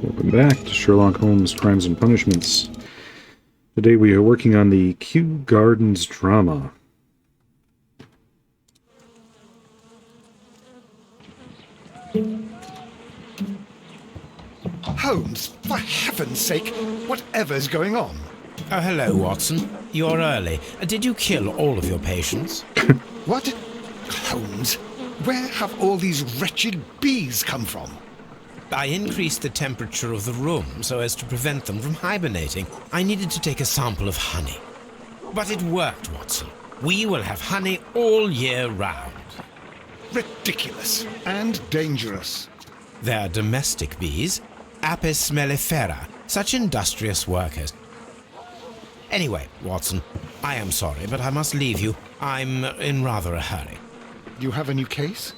Welcome back to Sherlock Holmes Crimes and Punishments. Today we are working on the Kew Gardens drama. Holmes, for heaven's sake, whatever's going on? Oh, hello, Watson. You're early. Did you kill all of your patients? What? Holmes, where have all these wretched bees come from? I increased the temperature of the room so as to prevent them from hibernating. I needed to take a sample of honey. But it worked, Watson. We will have honey all year round. Ridiculous and dangerous. They're domestic bees, Apis mellifera, such industrious workers. Anyway, Watson, I am sorry, but I must leave you. I'm in rather a hurry. You have a new case?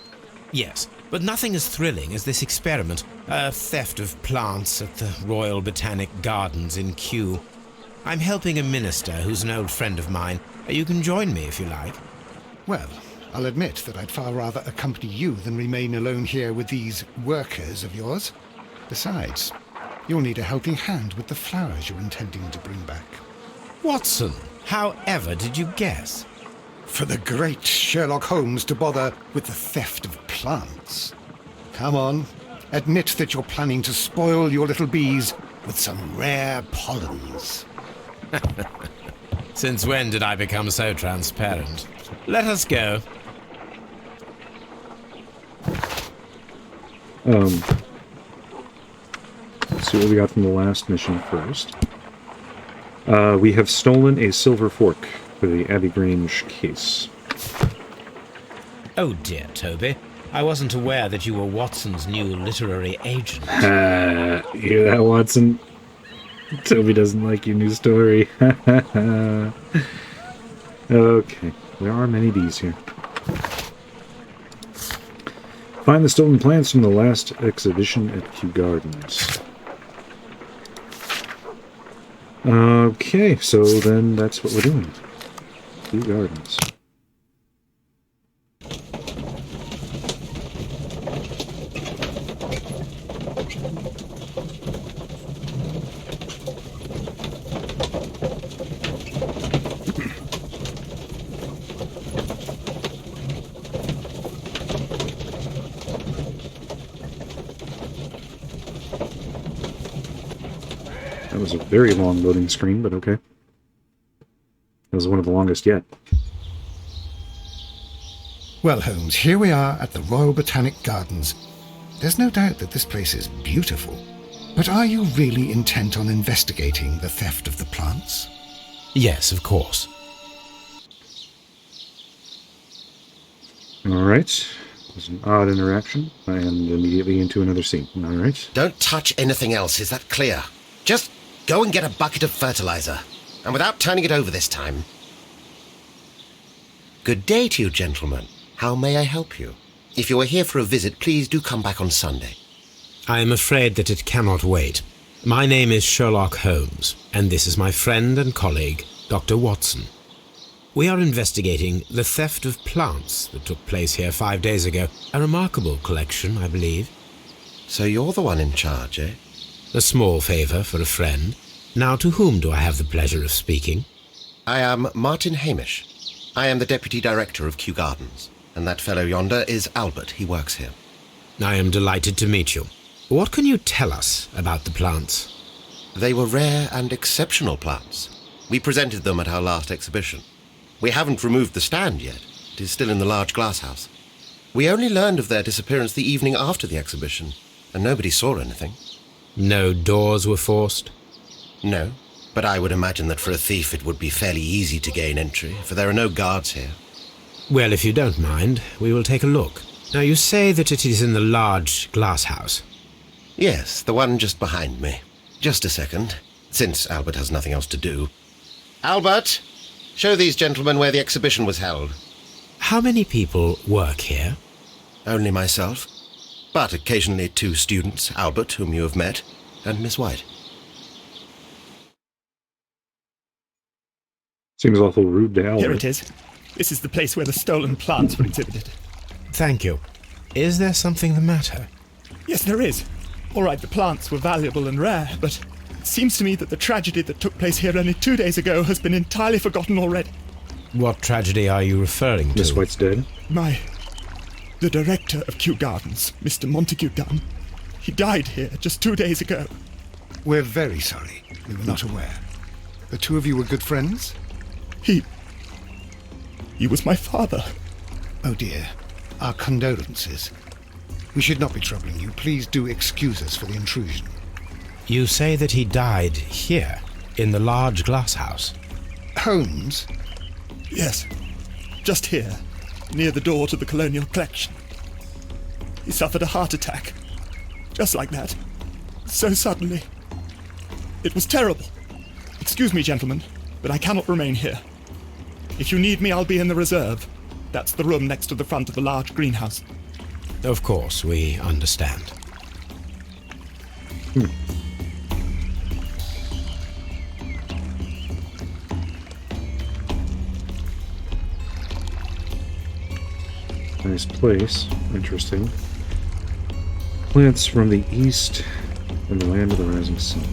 Yes, but nothing as thrilling as this experiment. A theft of plants at the Royal Botanic Gardens in Kew. I'm helping a minister who's an old friend of mine. You can join me if you like. Well, I'll admit that I'd far rather accompany you than remain alone here with these workers of yours. Besides, you'll need a helping hand with the flowers you're intending to bring back. Watson, how ever did you guess? For the great Sherlock Holmes to bother with the theft of plants. Come on, admit that you're planning to spoil your little bees with some rare pollens. Since when did I become so transparent? Let us go. Let's see what we got from the last mission first. We have stolen a silver fork for the Abbey Grange case. Oh dear, Toby. I wasn't aware that you were Watson's new literary agent. You hear that, Watson? Toby doesn't like your new story. Okay, there are many bees here. Find the stolen plants from the last exhibition at Kew Gardens. Okay, so then that's what we're doing. Kew Gardens. That was a very long loading screen, but okay. That was one of the longest yet. Well, Holmes, here we are at the Royal Botanic Gardens. There's no doubt that this place is beautiful. But are you really intent on investigating the theft of the plants? Yes, of course. Alright. It was an odd interaction, and immediately into another scene. Alright. Don't touch anything else, is that clear? Just go and get a bucket of fertilizer, and without turning it over this time. Good day to you, gentlemen. How may I help you? If you are here for a visit, please do come back on Sunday. I am afraid that it cannot wait. My name is Sherlock Holmes, and this is my friend and colleague, Dr. Watson. We are investigating the theft of plants that took place here 5 days ago. A remarkable collection, I believe. So you're the one in charge, eh? A small favour for a friend. Now, to whom do I have the pleasure of speaking? I am Martin Hamish. I am the Deputy Director of Kew Gardens, and that fellow yonder is Albert. He works here. I am delighted to meet you. What can you tell us about the plants? They were rare and exceptional plants. We presented them at our last exhibition. We haven't removed the stand yet. It is still in the large glass house. We only learned of their disappearance the evening after the exhibition, and nobody saw anything. No doors were forced? No, but I would imagine that for a thief it would be fairly easy to gain entry, for there are no guards here. Well, if you don't mind, we will take a look. Now, you say that it is in the large glass house. Yes, the one just behind me. Just a second, since Albert has nothing else to do. Albert, show these gentlemen where the exhibition was held. How many people work here? Only myself, but occasionally 2 students, Albert, whom you have met, and Miss White. Seems awful rude to Albert. Here it is. This is the place where the stolen plants were exhibited. Thank you. Is there something the matter? Yes, there is. All right, the plants were valuable and rare, but it seems to me that the tragedy that took place here only 2 days ago has been entirely forgotten already. What tragedy are you referring to? Miss White's dead. The director of Kew Gardens, Mr. Montague Dunn, he died here just 2 days ago. We're very sorry. We were not aware. The two of you were good friends? He was my father. Oh dear. Our condolences. We should not be troubling you. Please do excuse us for the intrusion. You say that he died here, in the large glass house? Holmes? Yes, just here, near the door to the colonial collection. He suffered a heart attack. Just like that. So suddenly. It was terrible. Excuse me, gentlemen, but I cannot remain here. If you need me, I'll be in the reserve. That's the room next to the front of the large greenhouse. Of course, we understand. Nice place. Interesting. Plants from the east and the land of the rising sun.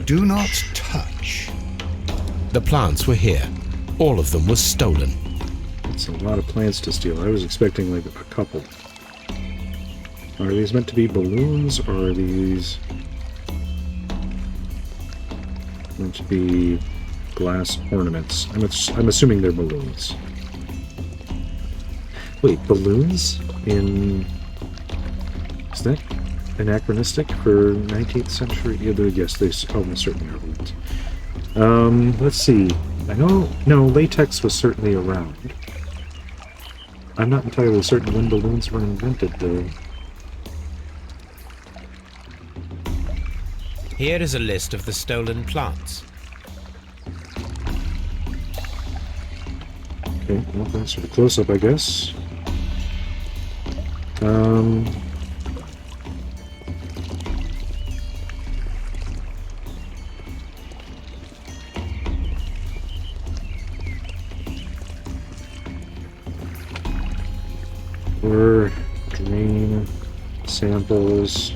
Do not touch. The plants were here. All of them were stolen. It's a lot of plants to steal. I was expecting like a couple. Are these meant to be balloons, or are these meant to be glass ornaments? I'm assuming they're balloons. Wait, balloons? Is that anachronistic for 19th century? Yeah, yes, they almost certainly are balloons. Let's see. I know, no, latex was certainly around. I'm not entirely certain when balloons were invented, though. Here is a list of the stolen plants. Okay, well, that's sort of close-up, I guess. Or drain samples.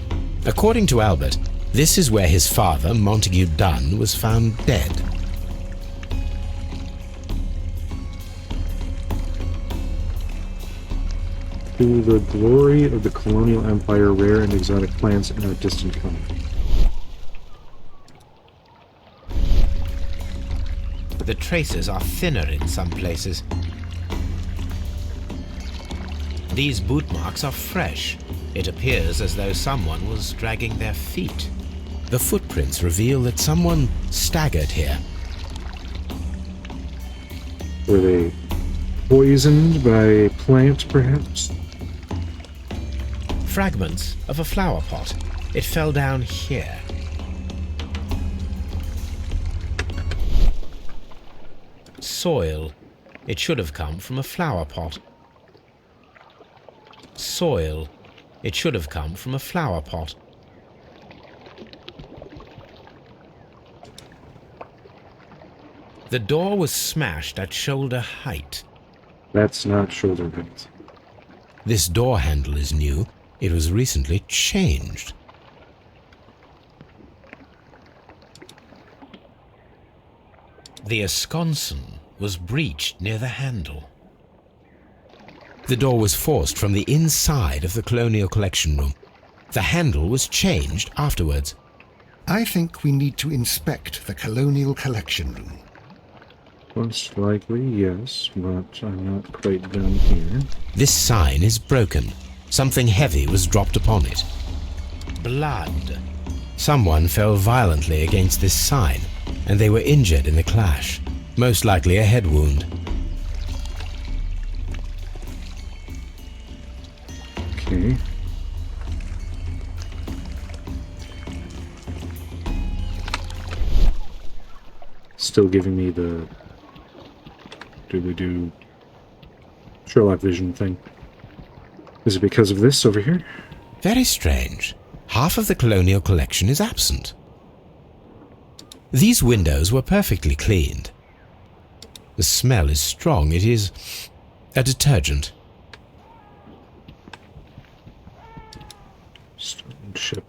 According to Albert, this is where his father, Montague Dunn, was found dead. To the glory of the colonial empire, rare and exotic plants in our distant country. The traces are thinner in some places. These boot marks are fresh. It appears as though someone was dragging their feet. The footprints reveal that someone staggered here. Were they poisoned by a plant, perhaps? Fragments of a flower pot. It fell down here. Soil. It should have come from a flower pot. Soil. It should have come from a flower pot. The door was smashed at shoulder height. That's not shoulder height. This door handle is new. It was recently changed. The esconsson was breached near the handle. The door was forced from the inside of the Colonial Collection Room. The handle was changed afterwards. I think we need to inspect the Colonial Collection Room. Most likely, yes, but I'm not quite done here. This sign is broken. Something heavy was dropped upon it. Blood. Someone fell violently against this sign, and they were injured in the clash. Most likely a head wound. Okay. Still giving me the doobly-doo Sherlock vision thing. Is it because of this over here? Very strange. Half of the Colonial Collection is absent. These windows were perfectly cleaned. The smell is strong. It is a detergent. ship.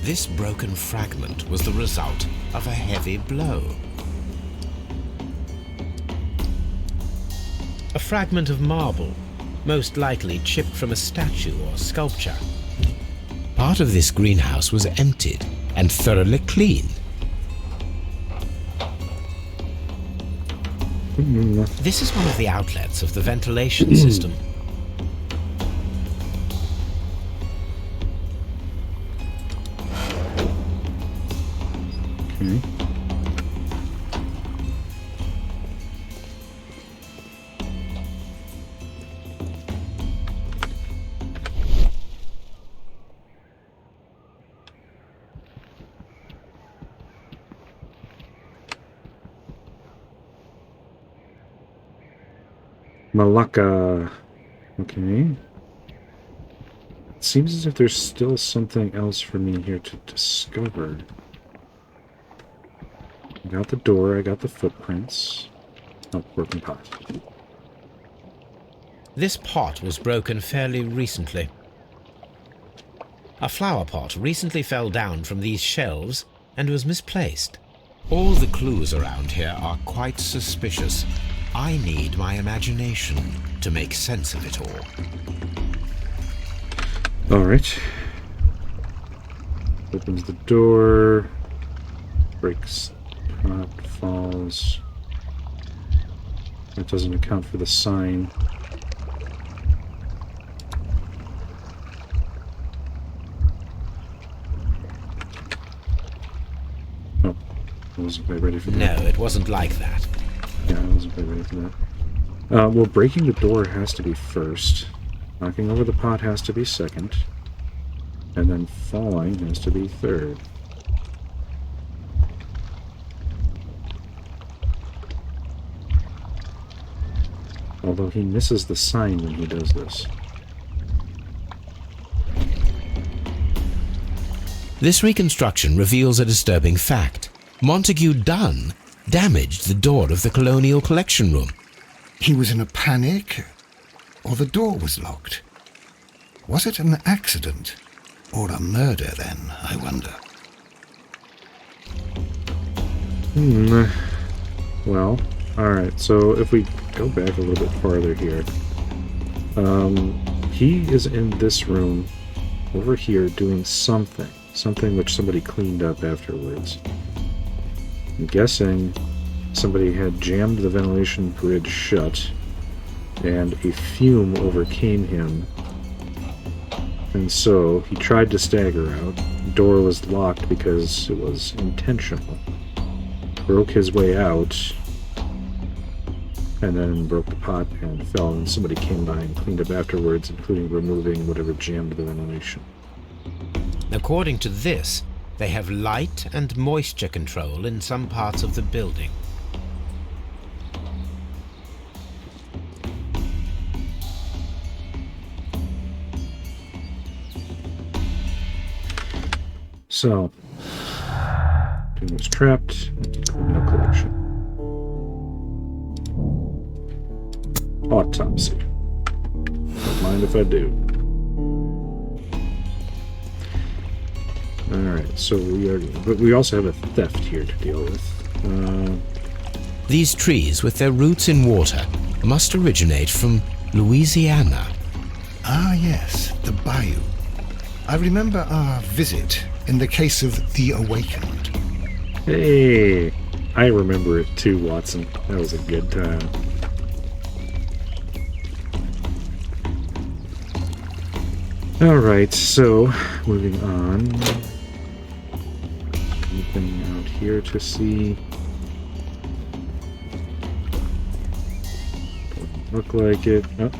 This broken fragment was the result of a heavy blow. A fragment of marble, most likely chipped from a statue or sculpture. Part of this greenhouse was emptied and thoroughly cleaned. This is one of the outlets of the ventilation system. Okay. Malacca. Okay. It seems as if there's still something else for me here to discover. I got the door, I got the footprints. Oh, broken pot. This pot was broken fairly recently. A flower pot recently fell down from these shelves and was misplaced. All the clues around here are quite suspicious. I need my imagination to make sense of it all. Alright. Opens the door. Breaks pot, falls. That doesn't account for the sign. Oh, I wasn't quite ready for that. No, it wasn't like that. Yeah, I wasn't quite ready for that. Well, breaking the door has to be first. Knocking over the pot has to be second. And then falling has to be third. Although he misses the sign when he does this. This reconstruction reveals a disturbing fact. Montague Dunn damaged the door of the Colonial Collection Room. He was in a panic, or the door was locked. Was it an accident, or a murder then, I wonder? Well, alright, so if we go back a little bit farther here. He is in this room, over here, doing something. Something which somebody cleaned up afterwards. I'm guessing somebody had jammed the ventilation bridge shut, and a fume overcame him. And so he tried to stagger out. The door was locked because it was intentional. Broke his way out, and then broke the pot and fell, and somebody came by and cleaned up afterwards, including removing whatever jammed the ventilation. According to this, they have light and moisture control in some parts of the building. So, doing was trapped, no collection. Autopsy. Don't mind if I do. Alright, so we also have a theft here to deal with. These trees, with their roots in water, must originate from Louisiana. Ah, yes, the bayou. I remember our visit in the case of the Awakened. Hey, I remember it too, Watson. That was a good time. Alright, so, moving on. Anything out here to see? Doesn't look like it. Oh.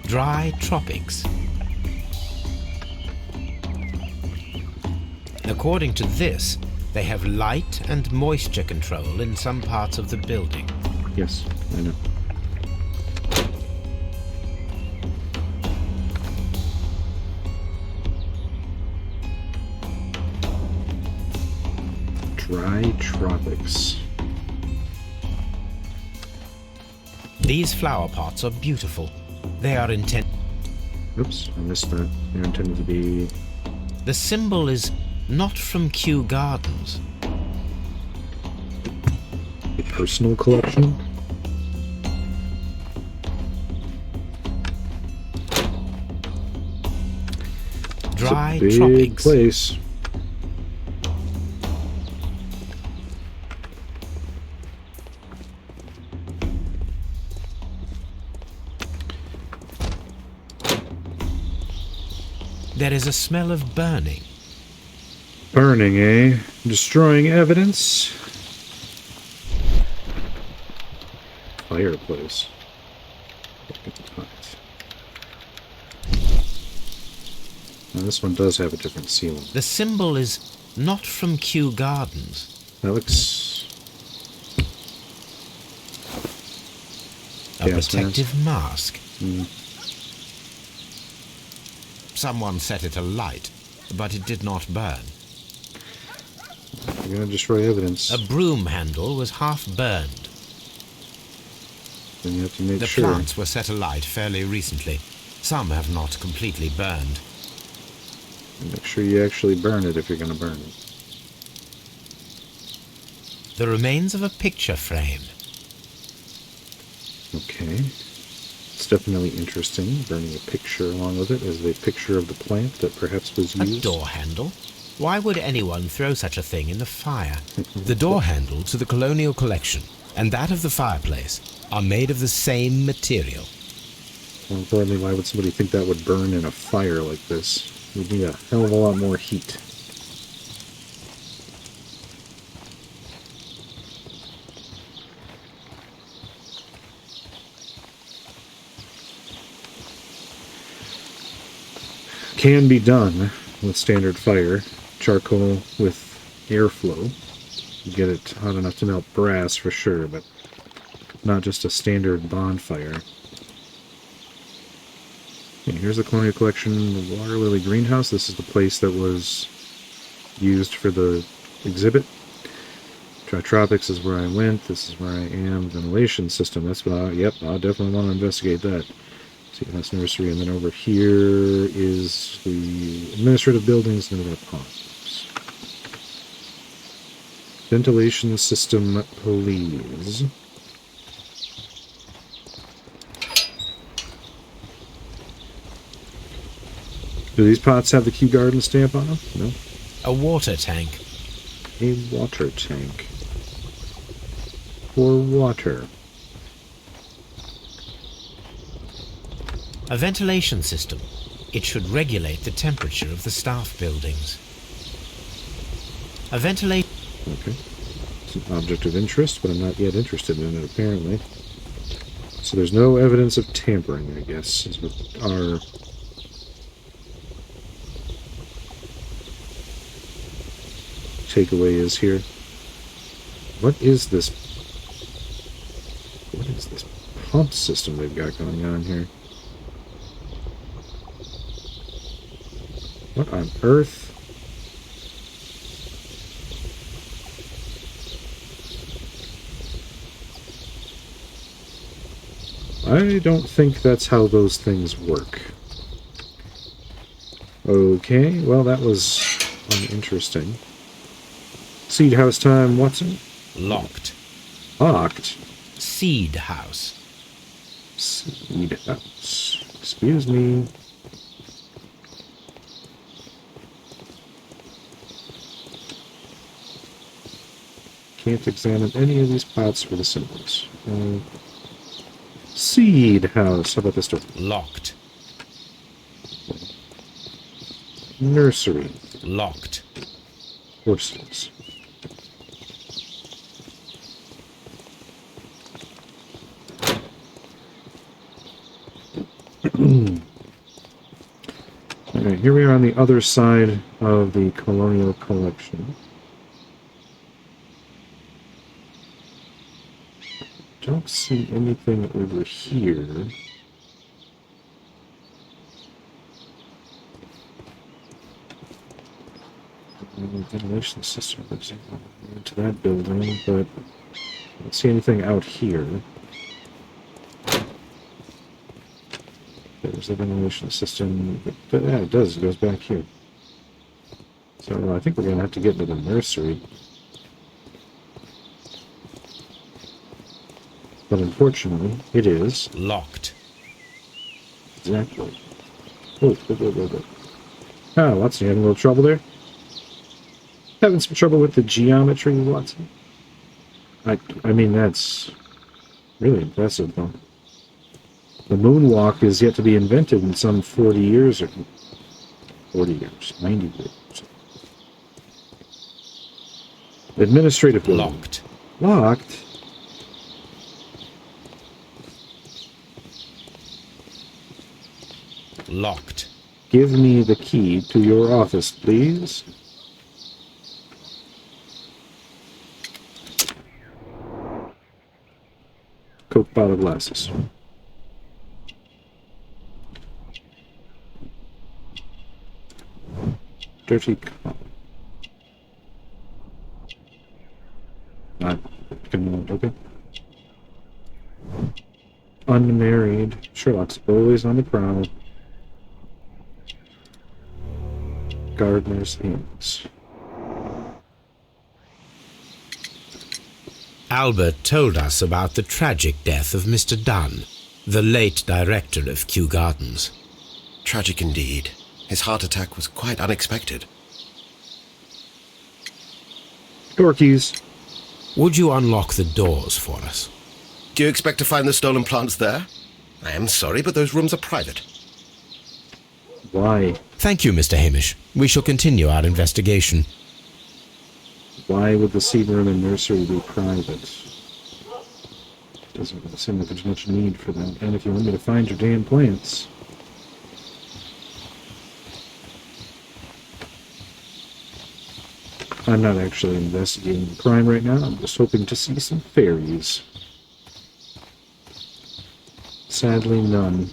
Dry tropics. According to this, they have light and moisture control in some parts of the building. Yes, I know. Dry tropics. These flower pots are beautiful. They are Oops, I missed that. They're intended to be... The symbol is not from Kew Gardens. a personal collection. Dry It's a big tropics. place. There is a smell of burning. Burning, eh? Destroying evidence. Fireplace. Now, this one does have a different ceiling. The symbol is not from Kew Gardens. That looks... A Gas protective mask. Mm. Someone set it alight, but it did not burn. You're gonna destroy evidence. A broom handle was half burned. Then you have to make The sure. plants were set alight fairly recently. Some have not completely burned. Make sure you actually burn it if you're gonna burn it. The remains of a picture frame. Okay. It's definitely interesting, burning a picture along with it as a picture of the plant that perhaps was A used. door handle? Why would anyone throw such a thing in the fire? The door handle to the colonial collection and that of the fireplace are made of the same material. More importantly, why would somebody think that would burn in a fire like this? You'd need a hell of a lot more heat. Can be done with standard fire. Charcoal with airflow. You get it hot enough to melt brass for sure, but not just a standard bonfire. Okay, here's the Colonial Collection Water Lily Greenhouse. This is the place that was used for the exhibit. Tritropics is where I went. This is where I am. Ventilation system. That's what yep, I definitely want to investigate that. See, that's nursery, and then over here is the administrative buildings and the ponds. Ventilation system, please. Do these pots have the Kew Garden stamp on them? No. A water tank. A water tank. For water. A ventilation system. It should regulate the temperature of the staff buildings. A ventilation... Okay. It's an object of interest, but I'm not yet interested in it, apparently. So there's no evidence of tampering, I guess, is what our... takeaway is here. What is this? What is this pump system they've got going on here? What on earth? I don't think that's how those things work. Okay, well that was uninteresting. Seed house time, Watson? Locked. Locked? Seed house. Seed house. Excuse me. Can't examine any of these pots for the symbols. Seed house. How about this door? Locked. Nursery. Locked. Horses. Alright, here we are on the other side of the Colonial Collection. Don't see anything over here. Ventilation system goes into that building, but I don't see anything out here. There's the ventilation system. But yeah, it does. It goes back here. So I think we're going to have to get into the nursery. But unfortunately, it is Locked. exactly. Oh. Ah, Watson, you having a little trouble there? Having some trouble with the geometry, Watson? I mean, that's really impressive, though. The moonwalk is yet to be invented in some 40 years, or 40 years, 90 years. Administrative building. Locked. Locked? Locked. Give me the key to your office, please. Coke bottle glasses. Dirty cup. Not okay. Unmarried. Sherlock's always on the prowl. Gardener's Inns. Albert told us about the tragic death of Mr. Dunn, the late director of Kew Gardens. Tragic indeed. His heart attack was quite unexpected. Door keys. Would you unlock the doors for us? Do you expect to find the stolen plants there? I am sorry, but those rooms are private. Why? Thank you, Mr. Hamish. We shall continue our investigation. Why would the seed room and nursery be private? Doesn't seem like there's much need for that. And if you want me to find your damn plants... I'm not actually investigating the crime right now. I'm just hoping to see some fairies. Sadly, none.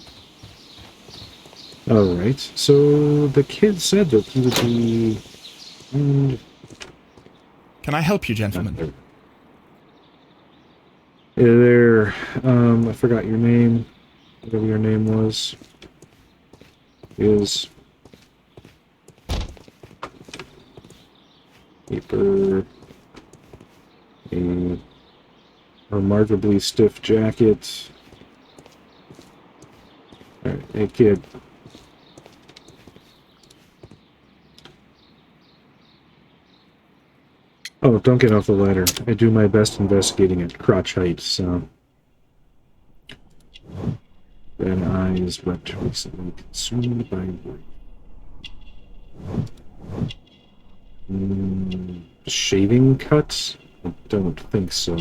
Alright, so the kid said that he would be... Can I help you, gentlemen? There, I forgot your name. Whatever your name was. Is... Paper... A remarkably stiff jacket. Alright, hey kid. Oh, don't get off the ladder. I do my best investigating at crotch height, so... Red eyes wept recently consumed by shaving cut? I don't think so.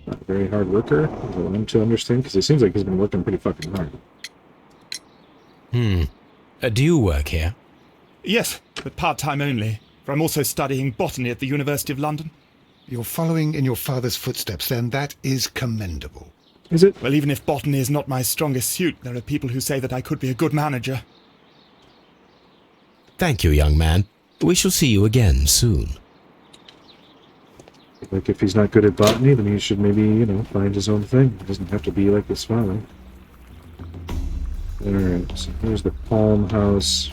Not a very hard worker, is what I'm to understand, because it seems like he's been working pretty fucking hard. Do you work here? Yes, but part-time only, for I'm also studying botany at the University of London. You're following in your father's footsteps, then. That is commendable. Is it? Well, even if botany is not my strongest suit, there are people who say that I could be a good manager. Thank you, young man. We shall see you again soon. Like, if he's not good at botany, then he should maybe, find his own thing. He doesn't have to be like his father. Alright, so here's the Palm House.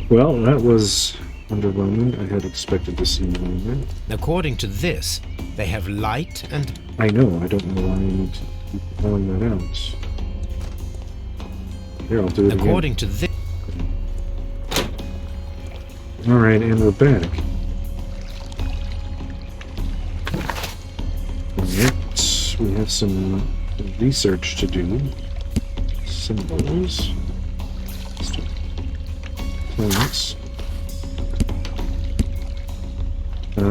Well, that was underwhelming. I had expected to see more in there. According to this, they have light and... I know, I don't know why I need to keep calling that out. Here, I'll do it According to this... Alright, and we're back. Alright, we have some research to do. Symbols. Plants. We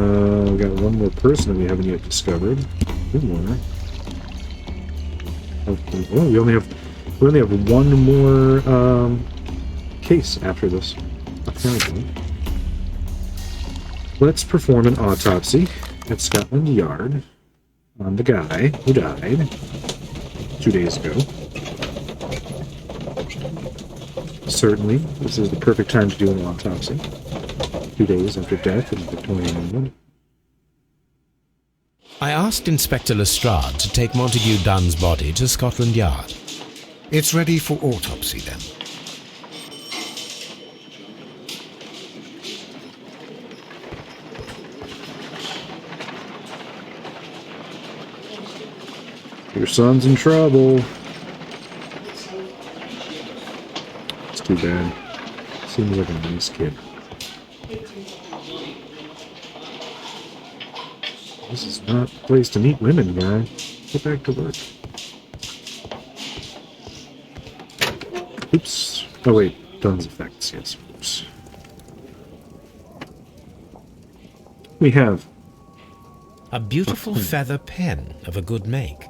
got one more person that we haven't yet discovered. Two more. Okay. Oh, we only have one more case after this. Apparently. Let's perform an autopsy at Scotland Yard on the guy who died 2 days ago. Certainly, this is the perfect time to do an autopsy. 2 days after death in Victorian England. I asked Inspector Lestrade to take Montague Dunn's body to Scotland Yard. It's ready for autopsy then. Your son's in trouble. It's too bad. Seems like a nice kid. This is not the place to meet women, guy. Get back to work. Oops. Oh wait, Dunn's effects, yes. Oops. We have A beautiful feather pen of a good make.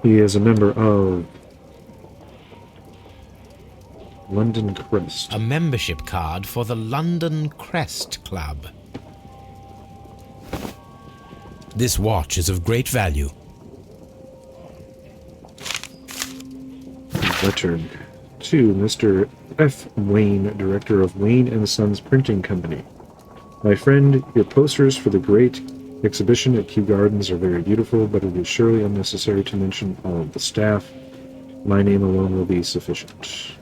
he is a member of London Crest. A membership card for the London Crest Club. This watch is of great value. Letter to Mr. F. Wayne, director of Wayne and Sons Printing Company. My friend, your posters for the great exhibition at Kew Gardens are very beautiful, but it is surely unnecessary to mention all of the staff. My name alone will be sufficient.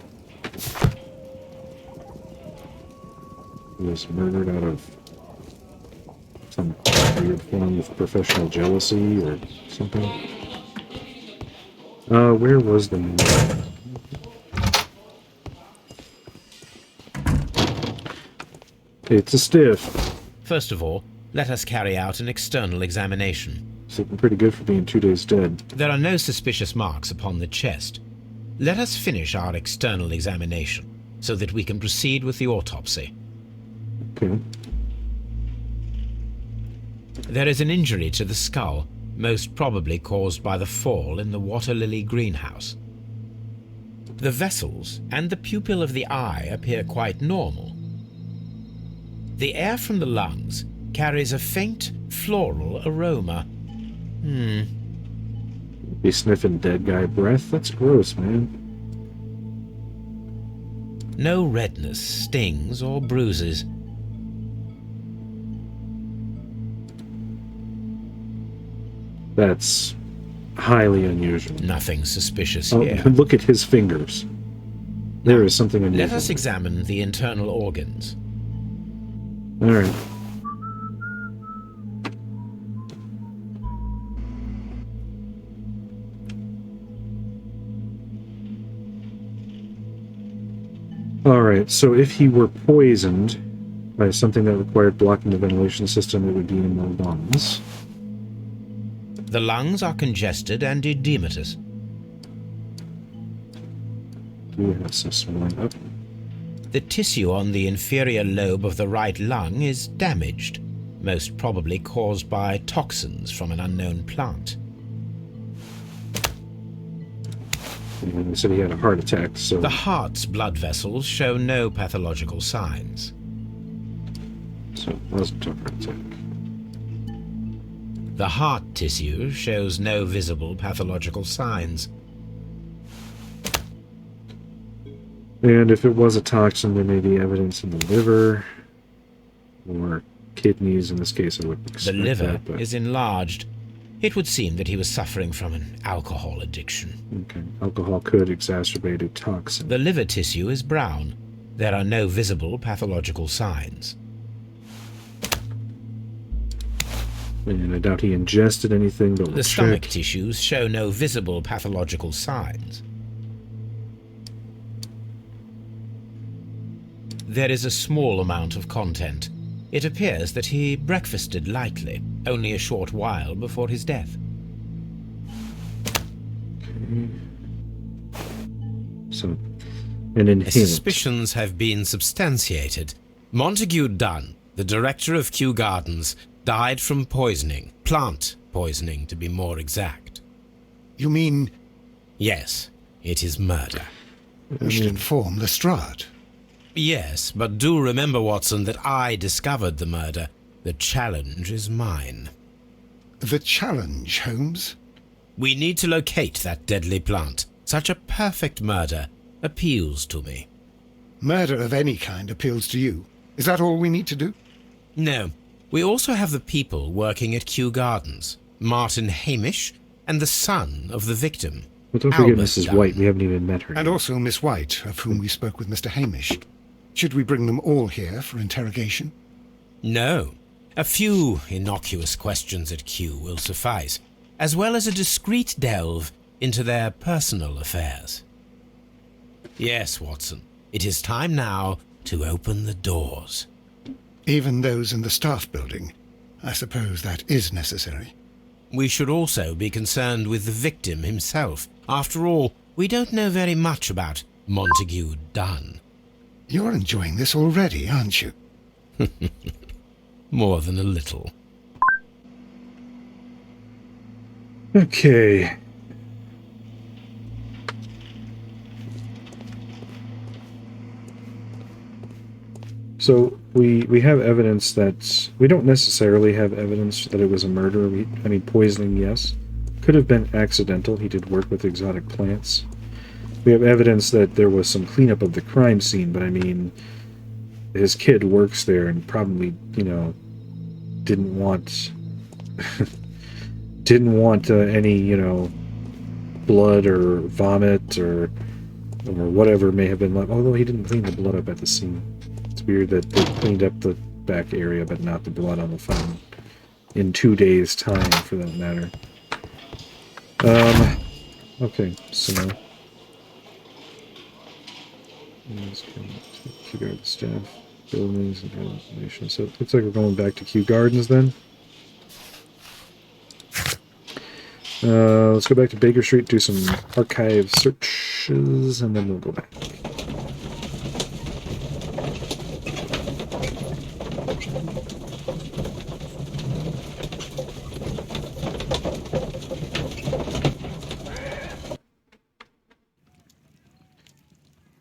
He was murdered out of some weird form of professional jealousy or something. Where was the murder? It's a stiff. First of all, let us carry out an external examination. It's looking pretty good for being 2 days dead. There are no suspicious marks upon the chest. Let us finish our external examination, so that we can proceed with the autopsy. Okay. There is an injury to the skull, most probably caused by the fall in the water lily greenhouse. The vessels and the pupil of the eye appear quite normal. The air from the lungs carries a faint floral aroma. Be sniffing dead guy breath? That's gross, man. No redness, stings, or bruises. That's highly unusual. Nothing suspicious Oh, here. look at his fingers. There is something unusual. Let us examine the internal organs. All right. All right, so if he were poisoned by something that required blocking the ventilation system, it would be in the lungs. The lungs are congested and edematous. Do have some swelling up. The tissue on the inferior lobe of the right lung is damaged, most probably caused by toxins from an unknown plant. And they said he had a heart attack, so... The heart's blood vessels show no pathological signs. So it wasn't a heart attack. The heart tissue shows no visible pathological signs. And if it was a toxin, there may be evidence in the liver or kidneys. In this case, I would expect The liver that, but... is enlarged. It would seem that he was suffering from an alcohol addiction. Okay. Alcohol could exacerbate a toxin. The liver tissue is brown. There are no visible pathological signs. And I doubt he ingested anything, but we'll The stomach check. tissues show no visible pathological signs. There is a small amount of content. It appears that he breakfasted lightly, only a short while before his death. Okay. So, an inhalant. Suspicions have been substantiated. Montague Dunn, the director of Kew Gardens, died from poisoning. Plant poisoning, to be more exact. You mean Yes, it is murder. you should inform Lestrade? Yes, but do remember, Watson, that I discovered the murder. The challenge is mine. The challenge, Holmes? We need to locate that deadly plant. Such a perfect murder appeals to me. Murder of any kind appeals to you. Is that all we need to do? No. We also have the people working at Kew Gardens. Martin Hamish and the son of the victim. Well, don't forget Albert Mrs. Dunn. White. We haven't even met her. And yet. also Miss White, of whom we spoke with Mr. Hamish. Should we bring them all here for interrogation? No. A few innocuous questions at Kew will suffice, as well as a discreet delve into their personal affairs. Yes, Watson, it is time now to open the doors. Even those in the staff building. I suppose that is necessary. We should also be concerned with the victim himself. After all, we don't know very much about Montague Dunn. You're enjoying this already, aren't you? More than a little. Okay. So we have evidence that we don't necessarily have evidence that it was a murder. I mean, poisoning, yes. Could have been accidental. He did work with exotic plants. We have evidence that there was some cleanup of the crime scene, but I mean, his kid works there and probably, didn't want any, blood or vomit or whatever may have been left. Although he didn't clean the blood up at the scene. It's weird that they cleaned up the back area, but not the blood on the phone in 2 days' time, for that matter. Okay, so Kew Gardens staff, buildings, and information. So it looks like we're going back to Kew Gardens then. Let's go back to Baker Street, do some archive searches, and then we'll go back.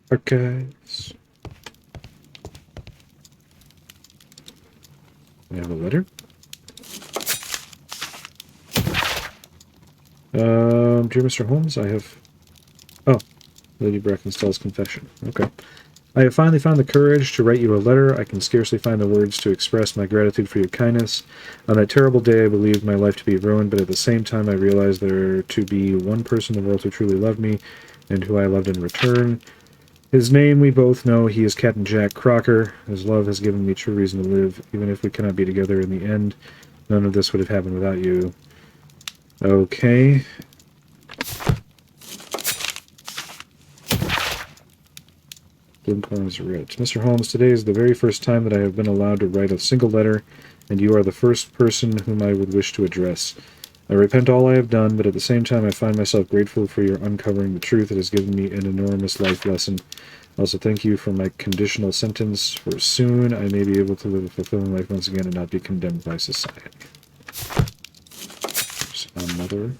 Archives. We have a letter. Dear Mr. Holmes, I have... Oh, Lady Brackenstall's confession. Okay. I have finally found the courage to write you a letter. I can scarcely find the words to express my gratitude for your kindness. On that terrible day, I believed my life to be ruined, but at the same time, I realized there to be one person in the world who truly loved me, and who I loved in return. His name we both know. He is Captain Jack Crocker. His love has given me true reason to live. Even if we cannot be together in the end, none of this would have happened without you. Okay. Bloom Corners Red. Mr. Holmes, today is the very first time that I have been allowed to write a single letter, and you are the first person whom I would wish to address. I repent all I have done, but at the same time I find myself grateful for your uncovering the truth. It has given me an enormous life lesson. Also, thank you for my conditional sentence, for soon I may be able to live a fulfilling life once again and not be condemned by society. There's another.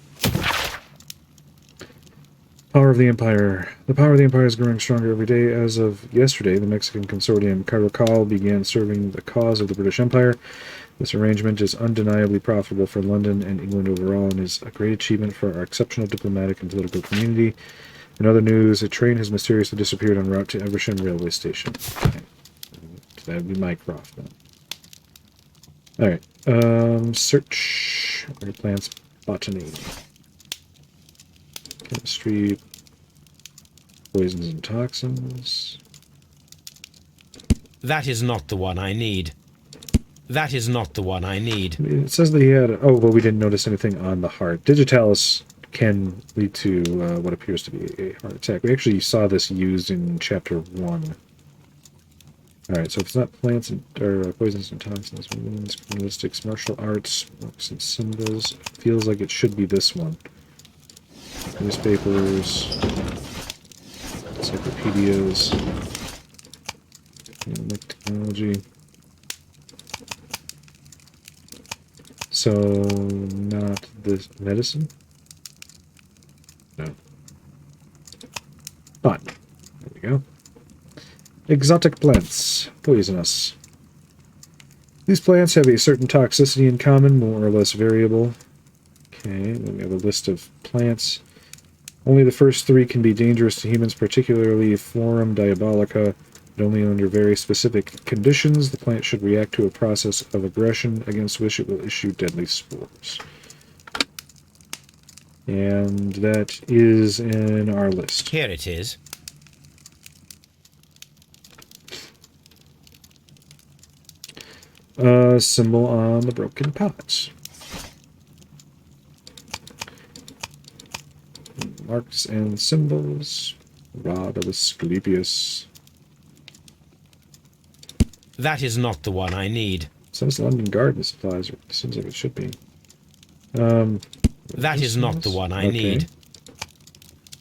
Power of the Empire. The power of the Empire is growing stronger every day. As of yesterday, the Mexican consortium Carvajal began serving the cause of the British Empire. This arrangement is undeniably profitable for London and England overall and is a great achievement for our exceptional diplomatic and political community. In other news, a train has mysteriously disappeared en route to Eversham railway station. Okay. So that would be Mycroft then. Alright. Search. Where plants? Botany. Chemistry. Poisons and toxins. That is not the one I need. That is not the one I need. It says that he had... Oh, well, we didn't notice anything on the heart. Digitalis can lead to what appears to be a heart attack. We actually saw this used in Chapter 1. Alright, so if it's not plants or poisons and toxins, criminalistics, martial arts, books and symbols, it feels like it should be this one. Newspapers, encyclopedias, technology. So, not this medicine? No. But, there we go. Exotic plants. Poisonous. These plants have a certain toxicity in common, more or less variable. Okay, then we have a list of plants. Only the first three can be dangerous to humans, particularly Florum diabolica, but only under very specific conditions. The plant should react to a process of aggression against which it will issue deadly spores. And that is in our list. Here it is. Symbol on the broken pots. Marks and symbols. Rod of Asclepius. That is not the one I need. Says London Garden Supplies. Seems like it should be. That is not the one I need.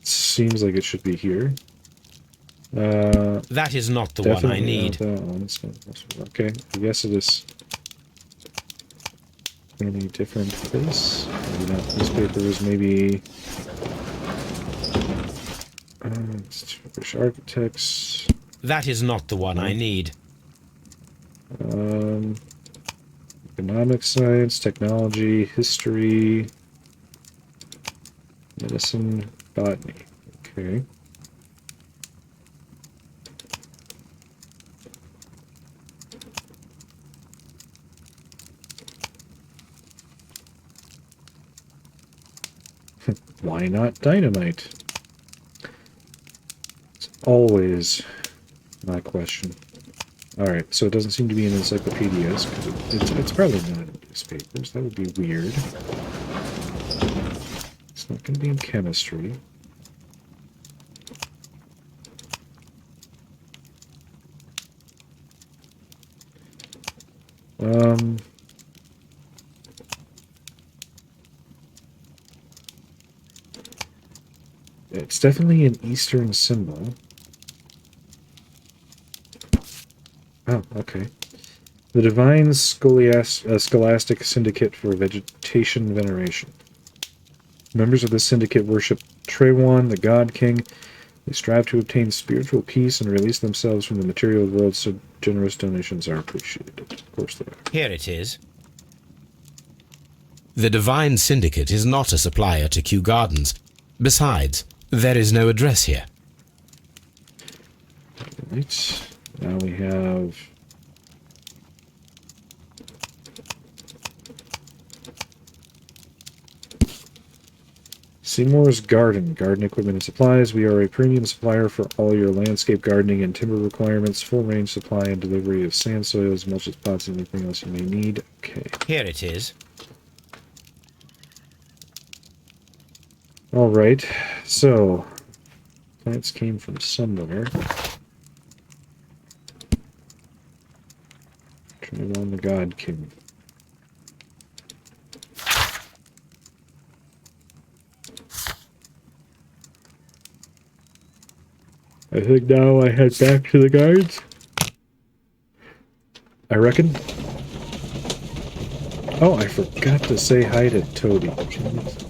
Seems like it should be here. That is not the one I need. That one. Okay, I guess it is in a different place. Maybe not newspapers, maybe British architects. That is not the one I need. Economic science, technology, history, medicine, botany. Okay. Why not dynamite? It's always my question. Alright, so it doesn't seem to be in encyclopedias, because it's probably not in newspapers. That would be weird. It's not going to be in chemistry. It's definitely an Eastern symbol. Oh, okay. The Divine Scholastic Syndicate for Vegetation Veneration. Members of this syndicate worship Trewan, the God King. They strive to obtain spiritual peace and release themselves from the material world, so generous donations are appreciated. Of course they are. Here it is. The Divine Syndicate is not a supplier to Kew Gardens. Besides, there is no address here. Right. Now we have... Seymour's Garden equipment and supplies. We are a premium supplier for all your landscape gardening and timber requirements. Full range supply and delivery of sand soils, mulches, pots, and anything else you may need. Okay. Here it is. All right. So, plants came from somewhere. Turn on the God King. I think now I head back to the guards. I reckon. Oh, I forgot to say hi to Toby. Jeez.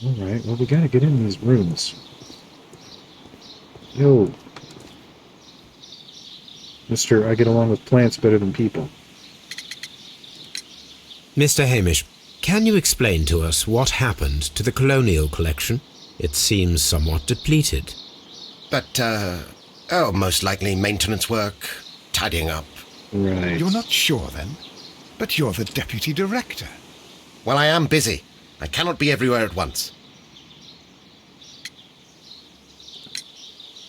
Alright, well, we gotta get in these rooms. Yo. Mister, I get along with plants better than people. Mr. Hamish, can you explain to us what happened to the colonial collection? It seems somewhat depleted. But, most likely maintenance work, tidying up. Right. You're not sure, then? But you're the deputy director. Well, I am busy. I cannot be everywhere at once.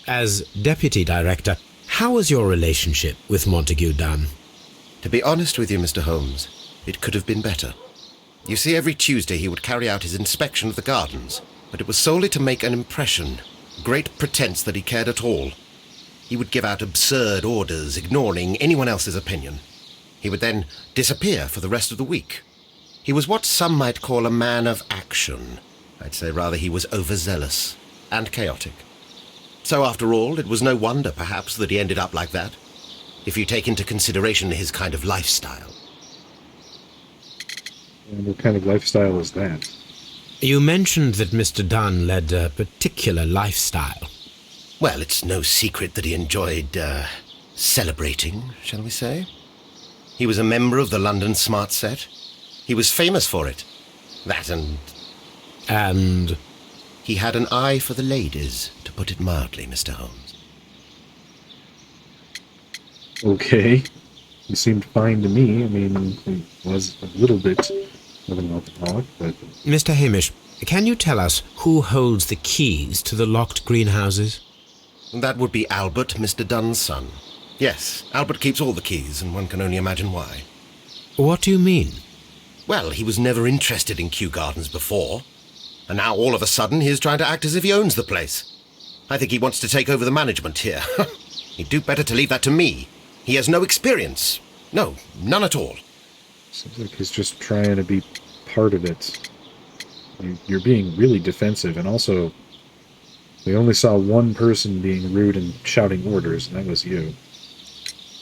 As deputy director, how was your relationship with Montague Dunn? To be honest with you, Mr. Holmes, it could have been better. You see, every Tuesday he would carry out his inspection of the gardens, but it was solely to make an impression, great pretense that he cared at all. He would give out absurd orders, ignoring anyone else's opinion. He would then disappear for the rest of the week. He was what some might call a man of action. I'd say rather he was overzealous and chaotic. So after all, it was no wonder, perhaps, that he ended up like that, if you take into consideration his kind of lifestyle. And what kind of lifestyle is that? You mentioned that Mr. Dunn led a particular lifestyle. Well, it's no secret that he enjoyed, celebrating, shall we say? He was a member of the London Smart Set. He was famous for it. That and... And... He had an eye for the ladies, to put it mildly, Mr. Holmes. Okay. He seemed fine to me. I mean, he was a little bit of an alcoholic, but... Mr. Hamish, can you tell us who holds the keys to the locked greenhouses? That would be Albert, Mr. Dunn's son. Yes, Albert keeps all the keys, and one can only imagine why. What do you mean? Well, he was never interested in Kew Gardens before, and now all of a sudden he is trying to act as if he owns the place. I think he wants to take over the management here. He'd do better to leave that to me. He has no experience. No, none at all. Seems like he's just trying to be part of it. You're being really defensive, and also, we only saw one person being rude and shouting orders, and that was you.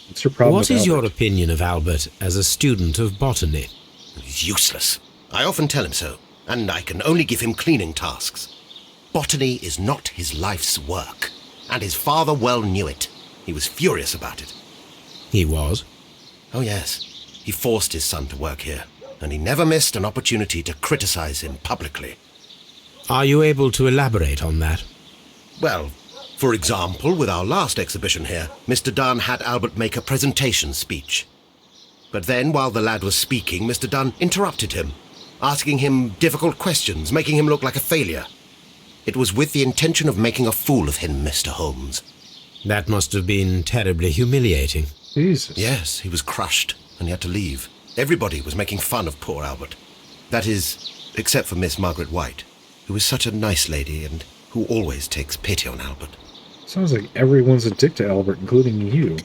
What's your problem What with is your Albert? opinion of Albert as a student of botany? He's useless. I often tell him so, and I can only give him cleaning tasks. Botany is not his life's work, and his father well knew it. He was furious about it. He was. Oh yes, he forced his son to work here, and he never missed an opportunity to criticize him publicly. Are you able to elaborate on that? Well, for example, with our last exhibition here, Mr. Dunn had Albert make a presentation speech. But then, while the lad was speaking, Mr. Dunn interrupted him, asking him difficult questions, making him look like a failure. It was with the intention of making a fool of him, Mr. Holmes. That must have been terribly humiliating. Jesus. Yes, he was crushed, and he had to leave. Everybody was making fun of poor Albert. That is, except for Miss Margaret White, who is such a nice lady and who always takes pity on Albert. Sounds like everyone's a dick to Albert, including you.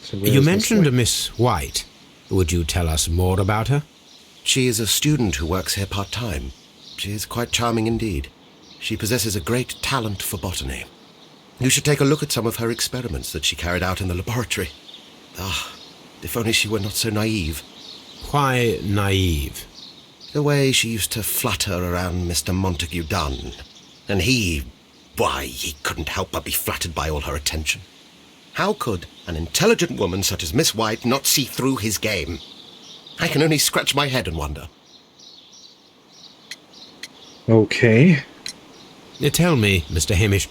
So You where's Miss mentioned a White? Miss White. Would you tell us more about her? She is a student who works here part-time. She is quite charming indeed. She possesses a great talent for botany. You should take a look at some of her experiments that she carried out in the laboratory. Ah, if only she were not so naive. Why naive? The way she used to flutter around Mr. Montague Dunn. And why, he couldn't help but be flattered by all her attention. How could an intelligent woman such as Miss White not see through his game? I can only scratch my head and wonder. Okay. Tell me, Mr. Hamish,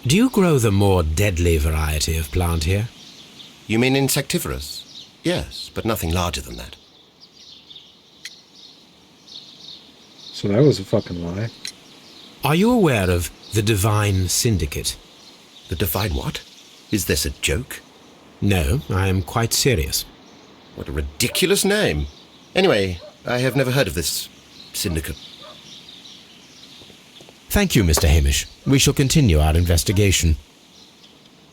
do you grow the more deadly variety of plant here? You mean insectivorous? Yes, but nothing larger than that. So that was a fucking lie. Are you aware of the Divine Syndicate? The Divine what? Is this a joke? No, I am quite serious. What a ridiculous name. Anyway, I have never heard of this syndicate. Thank you, Mr. Hamish. We shall continue our investigation.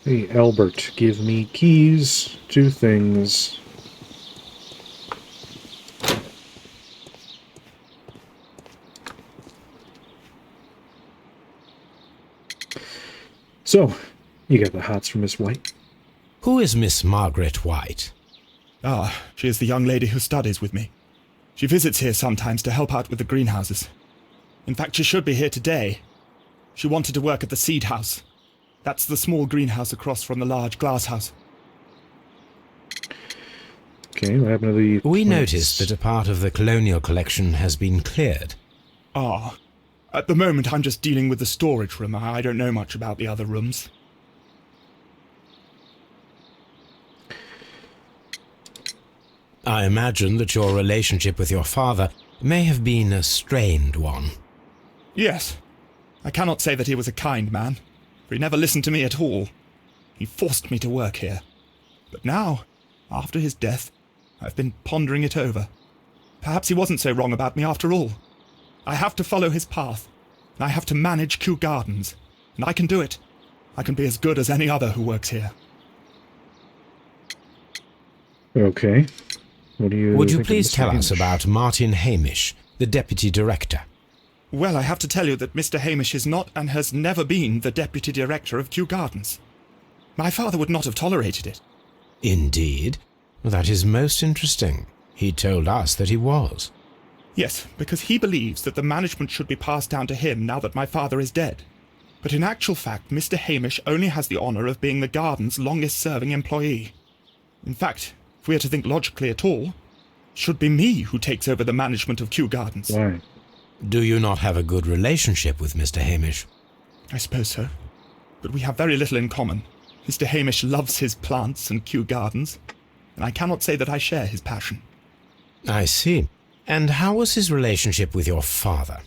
Hey, Albert, give me keys to things. So, you got the hots from Miss White? Who is Miss Margaret White? Ah, she is the young lady who studies with me. She visits here sometimes to help out with the greenhouses. In fact, she should be here today. She wanted to work at the seed house. That's the small greenhouse across from the large glass house. Okay, what happened to the We plants? noticed that a part of the colonial collection has been cleared. Ah, at the moment I'm just dealing with the storage room. I don't know much about the other rooms. I imagine that your relationship with your father may have been a strained one. Yes. I cannot say that he was a kind man, for he never listened to me at all. He forced me to work here. But now, after his death, I've been pondering it over. Perhaps he wasn't so wrong about me after all. I have to follow his path, and I have to manage Kew Gardens, and I can do it. I can be as good as any other who works here. Okay. What do you Would you think of please Mr. tell us Hamish? about Martin Hamish, the deputy director? Well, I have to tell you that Mr. Hamish is not and has never been the deputy director of Kew Gardens. My father would not have tolerated it. Indeed? That is most interesting. He told us that he was. Yes, because he believes that the management should be passed down to him now that my father is dead. But in actual fact, Mr. Hamish only has the honour of being the garden's longest-serving employee. In fact, if we are to think logically at all, it should be me who takes over the management of Kew Gardens. Why? Do you not have a good relationship with Mr. Hamish? I suppose so. But we have very little in common. Mr. Hamish loves his plants and Kew Gardens, and I cannot say that I share his passion. I see. And how was his relationship with your father?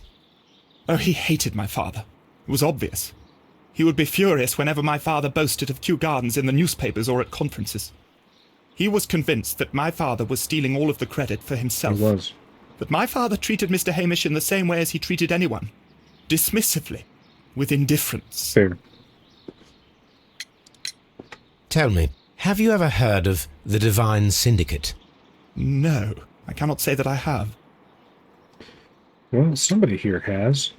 Oh, he hated my father. It was obvious. He would be furious whenever my father boasted of Kew Gardens in the newspapers or at conferences. He was convinced that my father was stealing all of the credit for himself. He was. But my father treated Mr. Hamish in the same way as he treated anyone. Dismissively. With indifference. Fair. Tell me, have you ever heard of the Divine Syndicate? No, I cannot say that I have. Well, somebody here has.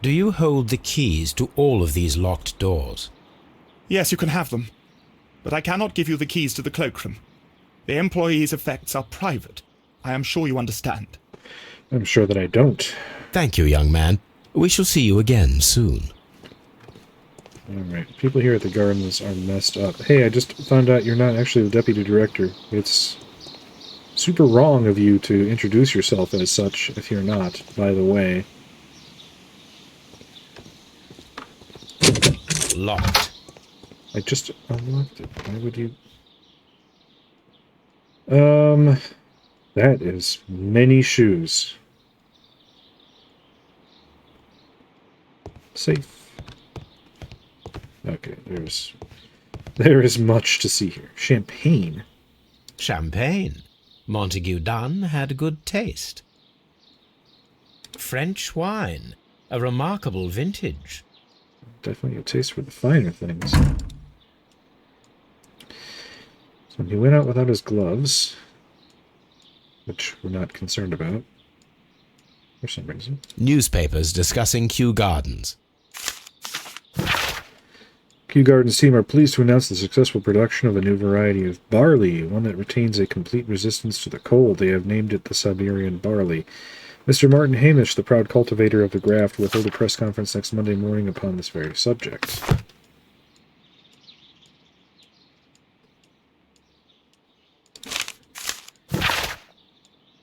Do you hold the keys to all of these locked doors? Yes, you can have them. But I cannot give you the keys to the cloakroom. The employees' effects are private. I am sure you understand. I'm sure that I don't. Thank you, young man. We shall see you again soon. Alright, people here at the gardens are messed up. Hey, I just found out you're not actually the deputy director. It's super wrong of you to introduce yourself as such if you're not, by the way. Locked. I just unlocked it. Why would you... That is many shoes. Safe. Okay, there is much to see here. Champagne. Champagne. Montague Dunn had good taste. French wine. A remarkable vintage. Definitely a taste for the finer things. So he went out without his gloves, which we're not concerned about, for some reason. Newspapers discussing Kew Gardens. Kew Gardens team are pleased to announce the successful production of a new variety of barley, one that retains a complete resistance to the cold. They have named it the Siberian barley. Mr. Martin Hamish, the proud cultivator of the graft, will hold a press conference next Monday morning upon this very subject.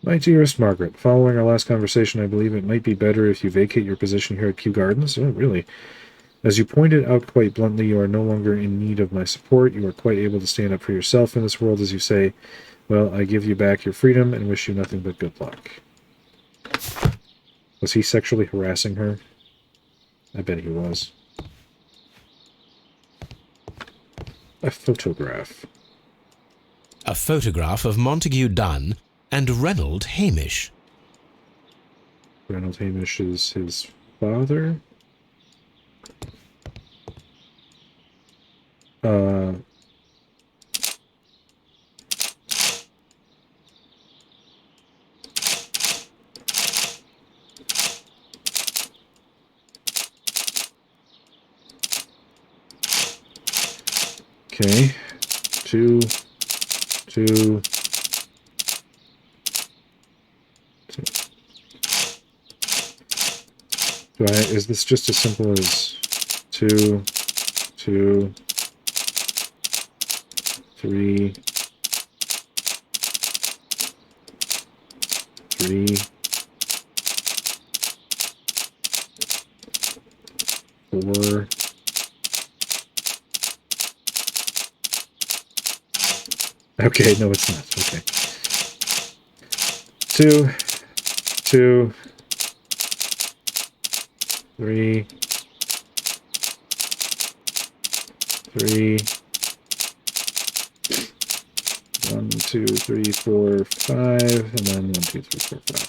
My dearest Margaret, following our last conversation, I believe it might be better if you vacate your position here at Kew Gardens. Oh, really? As you pointed out quite bluntly, you are no longer in need of my support. You are quite able to stand up for yourself in this world, as you say. Well, I give you back your freedom and wish you nothing but good luck. Was he sexually harassing her? I bet he was. A photograph. A photograph of Montague Dunn and Reynold Hamish. Reynold Hamish is his father? Okay. Two. Is this just as simple as 2, 2, 3, 3, 4, okay, no it's not, okay. 2, 2, 3, 3, 1, 2, 3, 4, 5, and then 1, 2, 3, 4, 5.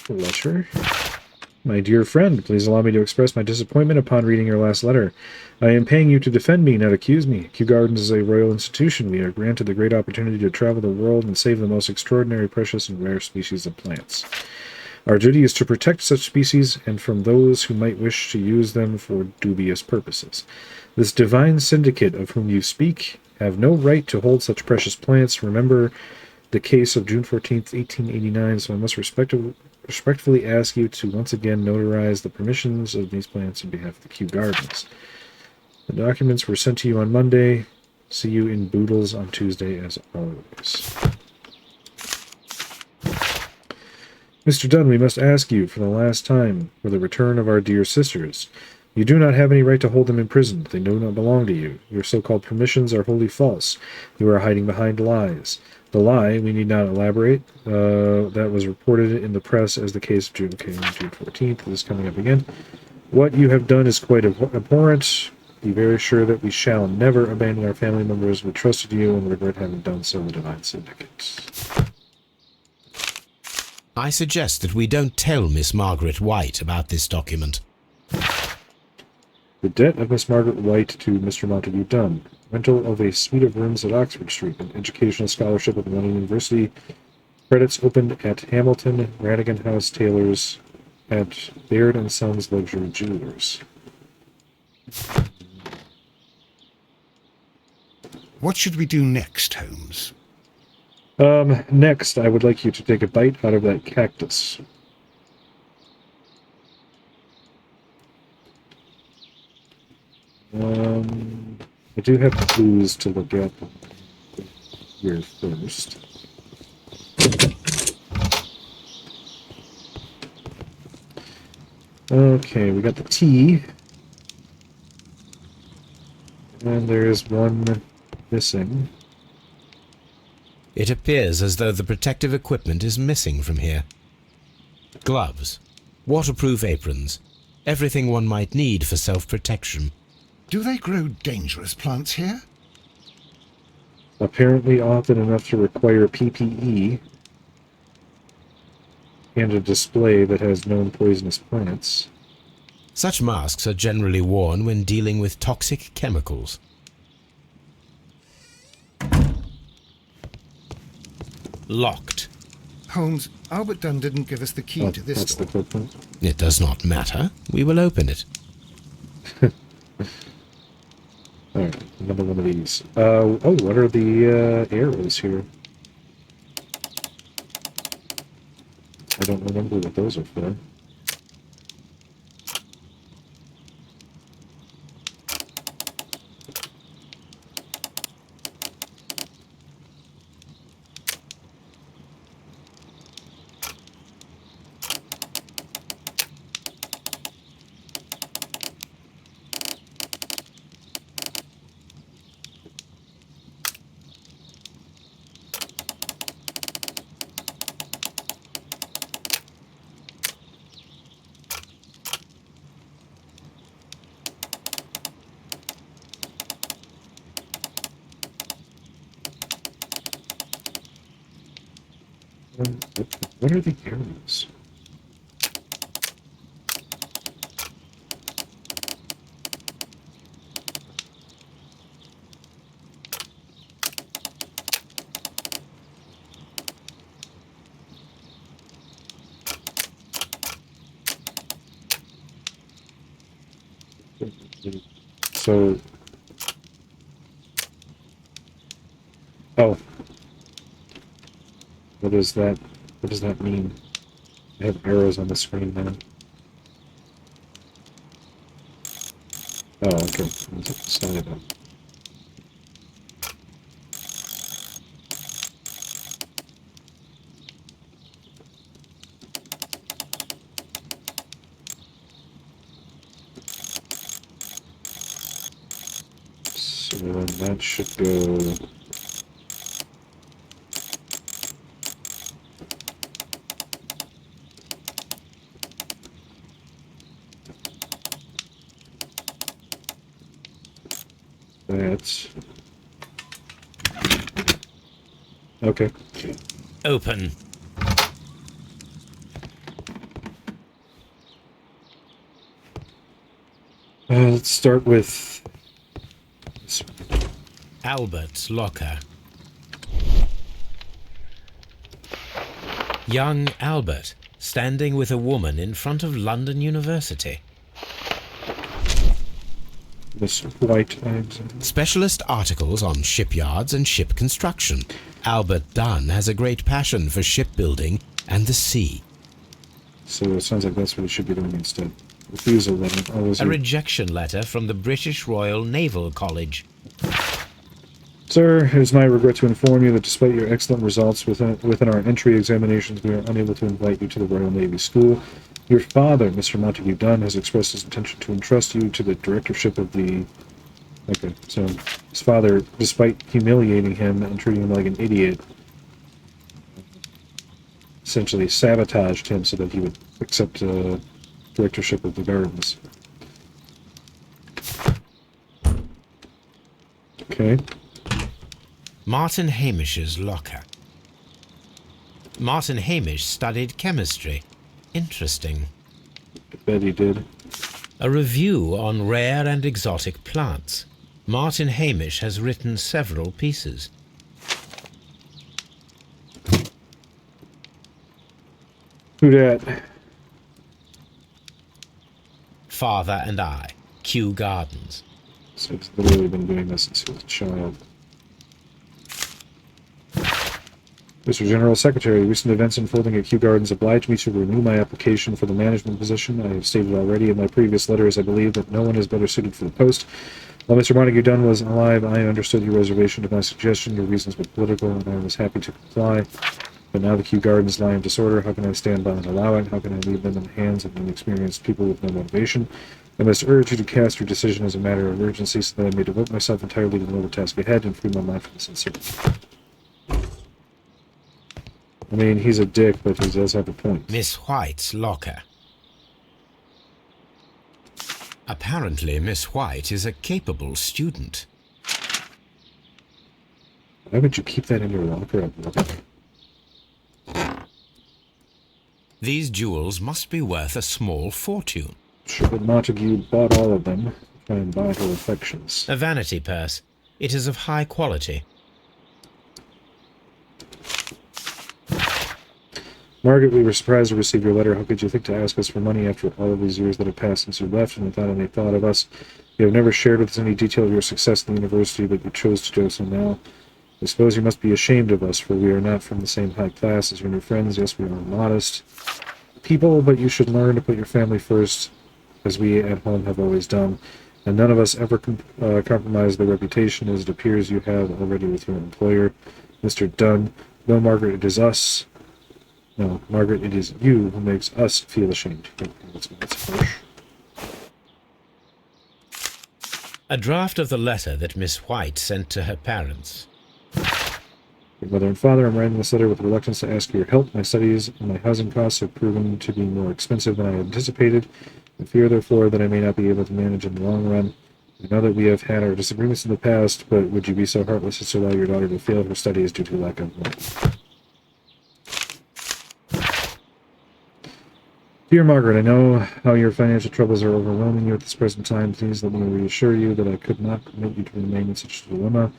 Pleasure. My dear friend, please allow me to express my disappointment upon reading your last letter. I am paying you to defend me, not accuse me. Kew Gardens is a royal institution. We are granted the great opportunity to travel the world and save the most extraordinary, precious, and rare species of plants. Our duty is to protect such species and from those who might wish to use them for dubious purposes. This divine syndicate of whom you speak have no right to hold such precious plants. Remember the case of June 14th, 1889, so I must respectfully ask you to once again notarize the permissions of these plants on behalf of the Kew Gardens. The documents were sent to you on Monday. See you in Boodles on Tuesday, as always. Mr. Dunn, we must ask you for the last time for the return of our dear sisters. You do not have any right to hold them in prison. They do not belong to you. Your so-called permissions are wholly false. You are hiding behind lies. The lie, we need not elaborate, that was reported in the press as the case of June 14th. This is coming up again. What you have done is quite abhorrent. Be very sure that we shall never abandon our family members. We trusted you and regret having done so. The Divine Syndicate. I suggest that we don't tell Miss Margaret White about this document. The debt of Miss Margaret White to Mr. Montague Dunn. Rental of a suite of rooms at Oxford Street. An educational scholarship at the London University. Credits opened at Hamilton, Radigan House Tailors, at Baird and Sons Luxury Jewelers. What should we do next, Holmes? Next, I would like you to take a bite out of that cactus. I do have clues to look at here first. Okay, we got the T. And there's one missing. It appears as though the protective equipment is missing from here. Gloves, waterproof aprons, everything one might need for self-protection. Do they grow dangerous plants here? Apparently often enough to require PPE and a display that has known poisonous plants. Such masks are generally worn when dealing with toxic chemicals. Locked. Holmes, Albert Dunn didn't give us the key to this That's door. the footprint. It does not matter. We will open it. Alright, another one of these. What are the arrows here? I don't remember what those are for. What are the arrows? So, oh, what is that? What does that mean? I have arrows on the screen now. Oh, okay. Sorry about that. So that should go. That's okay. Open. Let's start with this one. Albert's locker. Young Albert, standing with a woman in front of London University. Miss White, I examine. Specialist articles on shipyards and ship construction. Albert Dunn has a great passion for shipbuilding and the sea. So it sounds like that's what we should be doing instead. Refusal letter. Oh, was A it? rejection letter from the British Royal Naval College. Sir, it is my regret to inform you that despite your excellent results within our entry examinations, we are unable to invite you to the Royal Navy School. Your father, Mr. Montague Dunn, has expressed his intention to entrust you to the directorship of the... Okay, so his father, despite humiliating him and treating him like an idiot, essentially sabotaged him so that he would accept directorship of the gardens. Okay. Martin Hamish's locker. Martin Hamish studied chemistry. Interesting. I bet he did. A review on rare and exotic plants. Martin Hamish has written several pieces. Who dat? Father and I. Kew Gardens. So he's literally been doing this since he was a child. Mr. General Secretary, recent events unfolding at Kew Gardens oblige me to renew my application for the management position. I have stated already in my previous letters I believe that no one is better suited for the post. While Mr. Montague Dunn was alive, I understood your reservation to my suggestion. Your reasons were political, and I was happy to comply. But now the Kew Gardens lie in disorder. How can I stand by and allow it? How can I leave them in the hands of inexperienced people with no motivation? I must urge you to cast your decision as a matter of urgency so that I may devote myself entirely to the noble task ahead and free my mind from this uncertainty. I mean, he's a dick, but he does have a point. Miss White's locker. Apparently, Miss White is a capable student. Why would you keep that in your locker? These jewels must be worth a small fortune. Sure that Montague bought all of them to try and buy her affections. A vanity purse. It is of high quality. Margaret, we were surprised to receive your letter. How could you think to ask us for money after all of these years that have passed since you left and without any thought of us? You have never shared with us any detail of your success in the university, but you chose to do so now. I suppose you must be ashamed of us, for we are not from the same high class as your new friends. Yes, we are modest people, but you should learn to put your family first, as we at home have always done. And none of us ever compromise the reputation as it appears you have already with your employer, Mr. Dunn. No, Margaret, it is us. No, Margaret, it is you who makes us feel ashamed. That's harsh. A draft of the letter that Miss White sent to her parents. Your mother and father, I'm writing this letter with reluctance to ask for your help. My studies and my housing costs have proven to be more expensive than I anticipated. I fear, therefore, that I may not be able to manage in the long run. I know that we have had our disagreements in the past, but would you be so heartless as to allow your daughter to fail her studies due to lack of money? Dear Margaret, I know how your financial troubles are overwhelming you at this present time. Please let me reassure you that I could not permit you to remain in such a dilemma.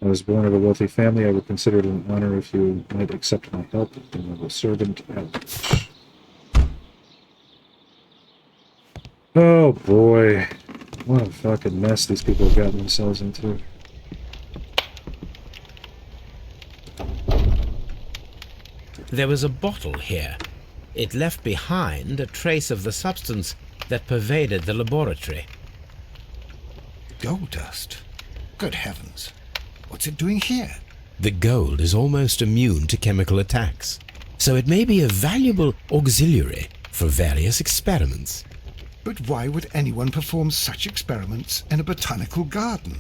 I was born of a wealthy family. I would consider it an honor if you might accept my help. Your noble servant, Albert. Oh boy. What a fucking mess these people have gotten themselves into. There was a bottle here. It left behind a trace of the substance that pervaded the laboratory. Gold dust? Good heavens. What's it doing here? The gold is almost immune to chemical attacks, so it may be a valuable auxiliary for various experiments. But why would anyone perform such experiments in a botanical garden?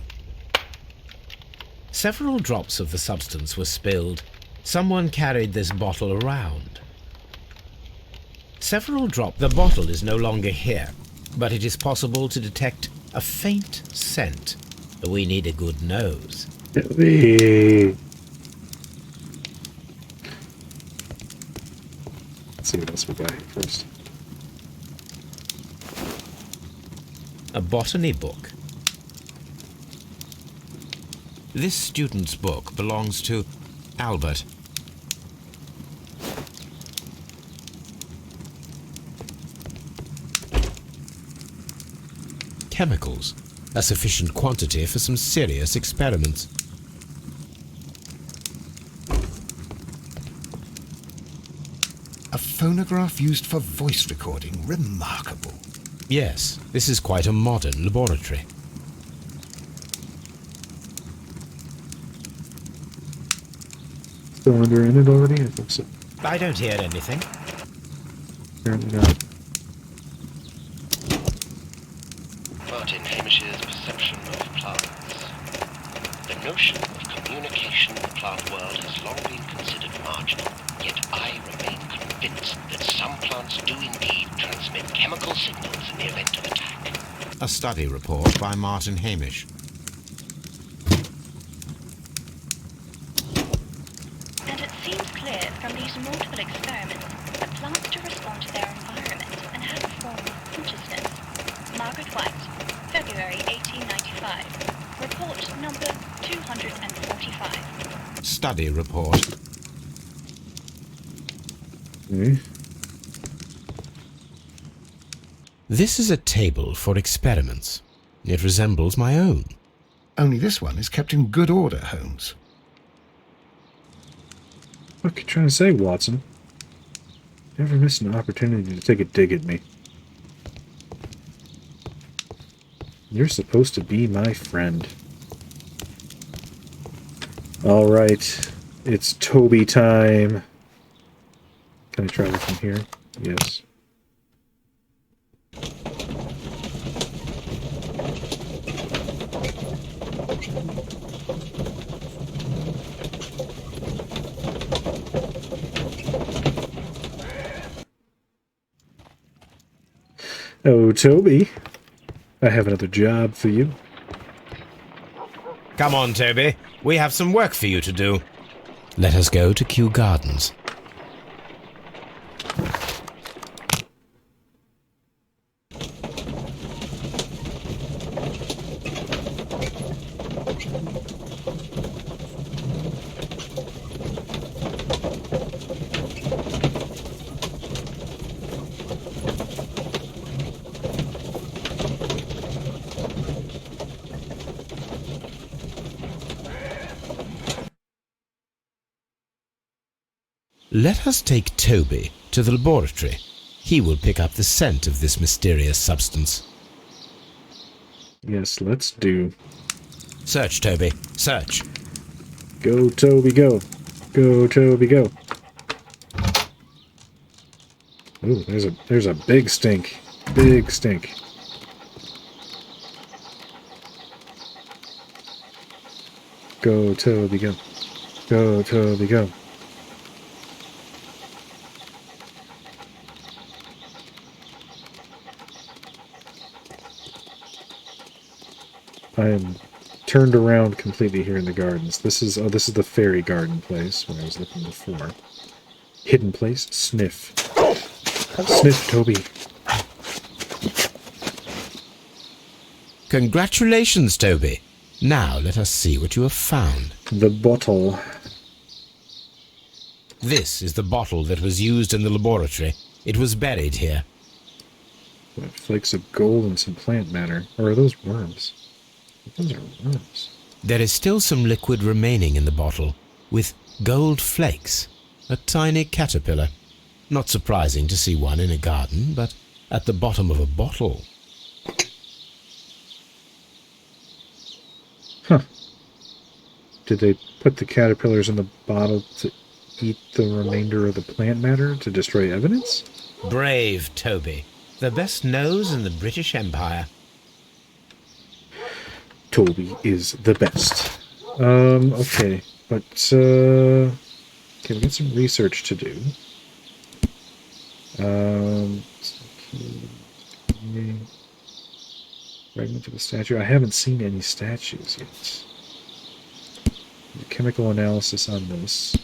Several drops of the substance were spilled. Someone carried this bottle around. The bottle is no longer here, but it is possible to detect a faint scent. We need a good nose. Let's see what else we got here first. a botany book. This student's book belongs to Albert. Chemicals, a sufficient quantity for some serious experiments. A phonograph used for voice recording. Remarkable. Yes, this is quite a modern laboratory. Cylinder in it already? I think so. I don't hear anything. Apparently not. Martin Hamish's perception of plants. The notion of communication in the plant world has long been considered marginal, yet I remain convinced that some plants do indeed transmit chemical signals in the event of attack. A study report by Martin Hamish. And it seems clear from these multiple experiments that plants do respond to their environment and have a form of consciousness. Margaret White, February 1895. Report number 245. Study report. Okay. This is a table for experiments. It resembles my own. Only this one is kept in good order, Holmes. What are you trying to say, Watson? Never miss an opportunity to take a dig at me. You're supposed to be my friend. Alright, it's Toby time. Can I travel from here? Yes. Oh, Toby. I have another job for you. Come on, Toby. We have some work for you to do. Let us go to Kew Gardens. Let us take Toby to the laboratory. He will pick up the scent of this mysterious substance. Yes, let's do. Search, Toby. Search. Go, Toby, go. Go, Toby, go. Ooh, there's a big stink. Big stink. Go, Toby, go. Go, Toby, go. I am turned around completely here in the gardens. This is the fairy garden place where I was looking before. Hidden place? Sniff. Sniff, Toby. Congratulations, Toby. Now let us see what you have found. The bottle. This is the bottle that was used in the laboratory. It was buried here. Flakes of gold and some plant matter. Or are those worms? Those are worms. There is still some liquid remaining in the bottle, with gold flakes. A tiny caterpillar. Not surprising to see one in a garden, but at the bottom of a bottle. Huh. Did they put the caterpillars in the bottle to eat the remainder of the plant matter to destroy evidence? Brave Toby. The best nose in the British Empire. Toby is the best. Okay. But, okay, we got some research to do. Fragment of a statue. I haven't seen any statues yet. Chemical analysis on this.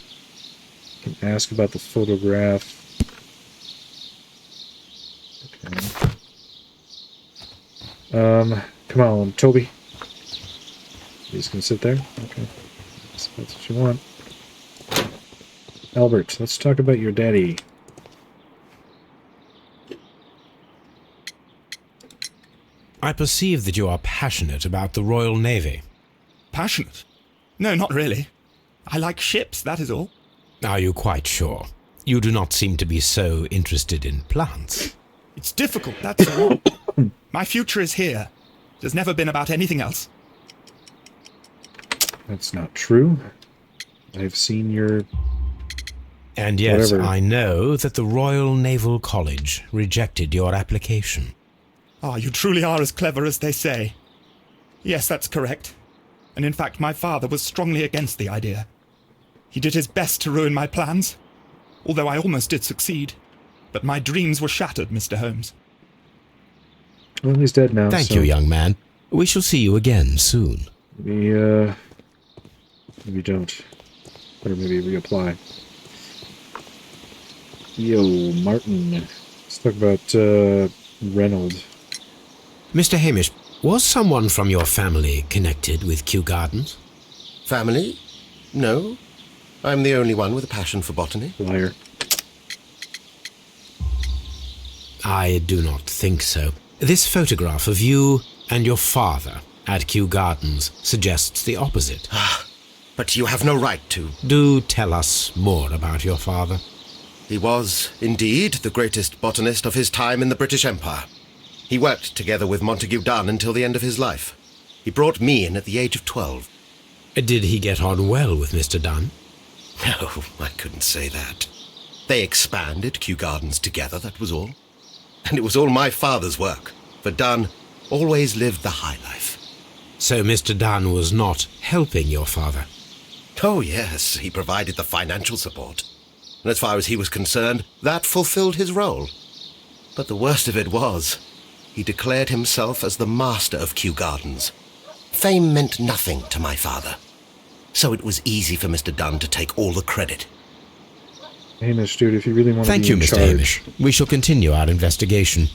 You can ask about the photograph. Okay. Come on, Toby. You just gonna sit there? Okay. That's what you want. Albert, let's talk about your daddy. I perceive that you are passionate about the Royal Navy. Passionate? No, not really. I like ships, that is all. Are you quite sure? You do not seem to be so interested in plants. It's difficult, that's all. My future is here. It has never been about anything else. That's not true. I've seen your... And yet Whatever. I know that the Royal Naval College rejected your application. Ah, you truly are as clever as they say. Yes, that's correct. And in fact, my father was strongly against the idea. He did his best to ruin my plans, although I almost did succeed. But my dreams were shattered, Mr. Holmes. Well, he's dead now. Thank so you, young man. We shall see you again soon. Maybe don't. Or maybe reapply. Yo, Martin. Let's talk about, Reynold. Mr. Hamish, was someone from your family connected with Kew Gardens? Family? No. I'm the only one with a passion for botany. Liar. I do not think so. This photograph of you and your father at Kew Gardens suggests the opposite. But you have no right to. Do tell us more about your father. He was, indeed, the greatest botanist of his time in the British Empire. He worked together with Montague Dunn until the end of his life. He brought me in at the age of 12. Did he get on well with Mr. Dunn? No, I couldn't say that. They expanded Kew Gardens together, that was all. And it was all my father's work, for Dunn always lived the high life. So Mr. Dunn was not helping your father? Oh, yes, he provided the financial support. And as far as he was concerned, that fulfilled his role. But the worst of it was, he declared himself as the master of Kew Gardens. Fame meant nothing to my father. So it was easy for Mr. Dunn to take all the credit. Hamish, dude, if you really want to Thank be you, in Mr. charge... Hamish. We shall continue our investigation.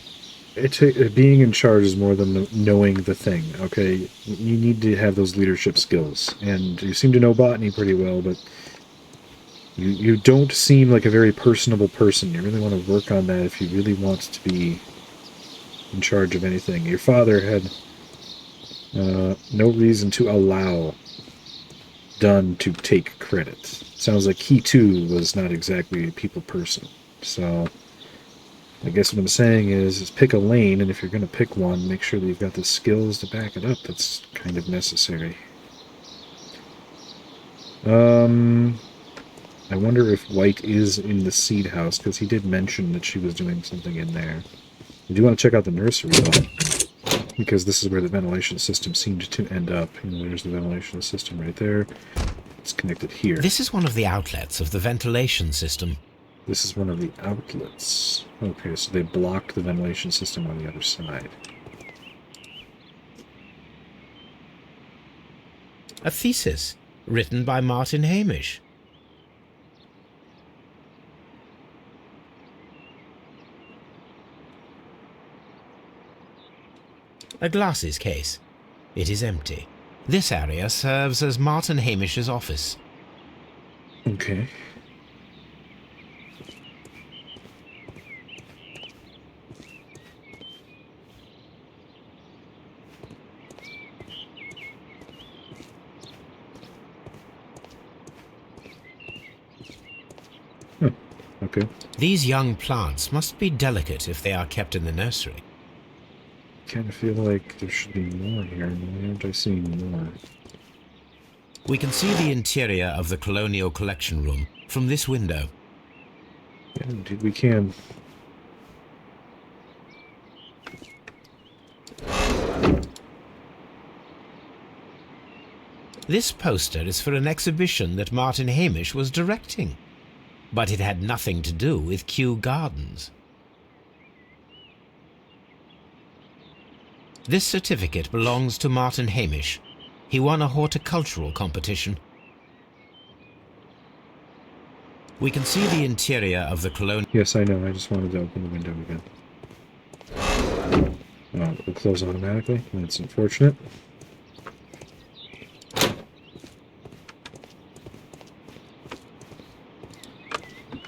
Being in charge is more than knowing the thing, okay? You need to have those leadership skills. And you seem to know botany pretty well, but you don't seem like a very personable person. You really want to work on that if you really want to be in charge of anything. Your father had no reason to allow Dunn to take credit. Sounds like he, too, was not exactly a people person. So I guess what I'm saying is pick a lane, and if you're going to pick one, make sure that you've got the skills to back it up. That's kind of necessary. I wonder if White is in the seed house, because he did mention that she was doing something in there. I do want to check out the nursery, though, because this is where the ventilation system seemed to end up. There's the ventilation system right there. It's connected here. This is one of the outlets of the ventilation system. This is one of the outlets. Okay, so they blocked the ventilation system on the other side. A thesis written by Martin Hamish. A glasses case. It is empty. This area serves as Martin Hamish's office. Okay. Okay. These young plants must be delicate if they are kept in the nursery. Kind of feel like there should be more here. Why aren't I seeing more? We can see the interior of the Colonial Collection Room from this window. Yeah, indeed we can. This poster is for an exhibition that Martin Hamish was directing, but it had nothing to do with Kew Gardens. This certificate belongs to Martin Hamish. He won a horticultural competition. We can see the interior of the colonial... Yes, I know. I just wanted to open the window again. It'll close automatically. That's unfortunate.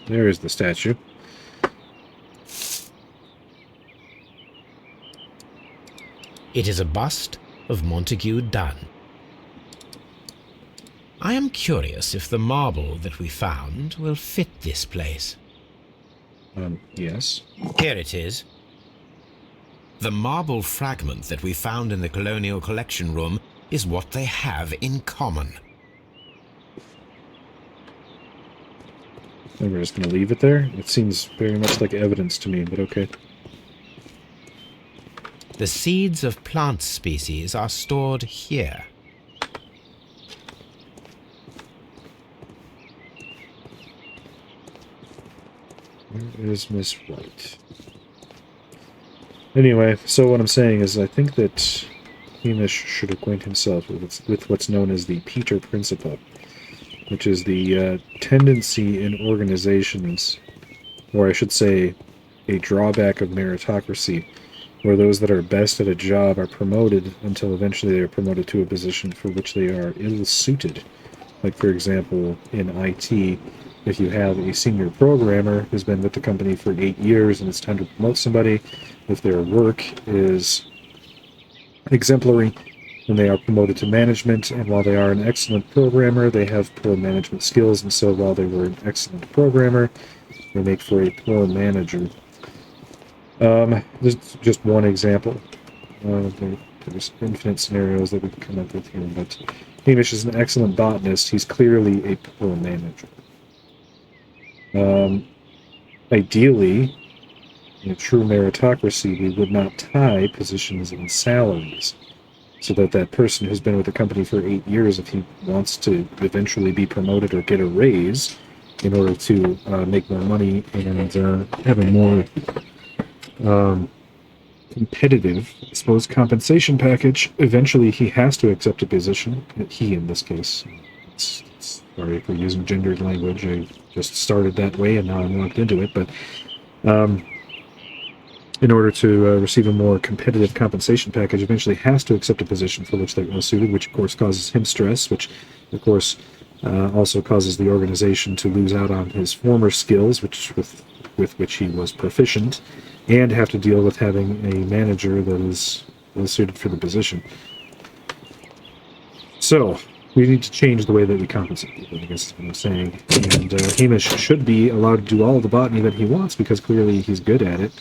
There is the statue. It is a bust of Montague Dunn. I am curious if the marble that we found will fit this place. Yes. Here it is. The marble fragment that we found in the Colonial Collection Room is what they have in common. And we're just going to leave it there? It seems very much like evidence to me, but okay. The seeds of plant species are stored here. Where is Miss White? Anyway, so what I'm saying is I think that Hamish should acquaint himself with what's known as the Peter Principle, which is the tendency in organizations, or I should say a drawback of meritocracy, where those that are best at a job are promoted until eventually they are promoted to a position for which they are ill-suited. Like, for example, in IT, if you have a senior programmer who's been with the company for 8 years and it's time to promote somebody, if their work is exemplary, then they are promoted to management, and while they are an excellent programmer, they have poor management skills, and so while they were an excellent programmer, they make for a poor manager. This is just one example. There's infinite scenarios that we can come up with here, but Hamish is an excellent botanist. He's clearly a poor manager. Ideally, in a true meritocracy, we would not tie positions and salaries, so that that person who's been with the company for 8 years, if he wants to eventually be promoted or get a raise in order to make more money and have a more competitive, I suppose, compensation package, eventually he has to accept a position. He, in this case. Sorry for using gendered language. I just started that way and now I'm locked into it. But in order to receive a more competitive compensation package, eventually has to accept a position for which they're ill-suited, which of course causes him stress, which of course also causes the organization to lose out on his former skills, with which he was proficient, and have to deal with having a manager that is ill-suited for the position. So, we need to change the way that we compensate people, I guess is what I'm saying. And Hamish should be allowed to do all the botany that he wants, because clearly he's good at it,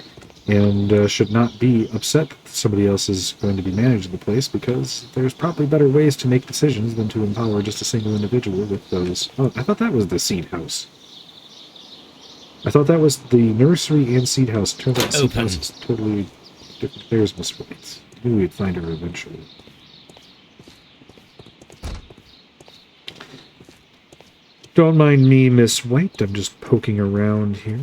and should not be upset that somebody else is going to be managing the place, because there's probably better ways to make decisions than to empower just a single individual with those. Oh, I thought that was the seed house. I thought that was the nursery and seed house. Turns out the seed house is totally different. There's Miss White. I knew we'd find her eventually. Don't mind me, Miss White. I'm just poking around here.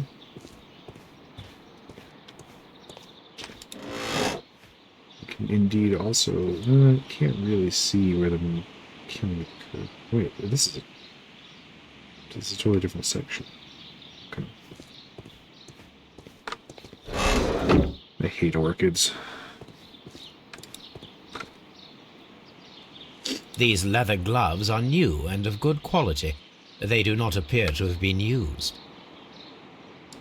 I can indeed also... can't really see where the killing occurred. Wait, this is a totally different section. Okay. I hate orchids. These leather gloves are new and of good quality. They do not appear to have been used.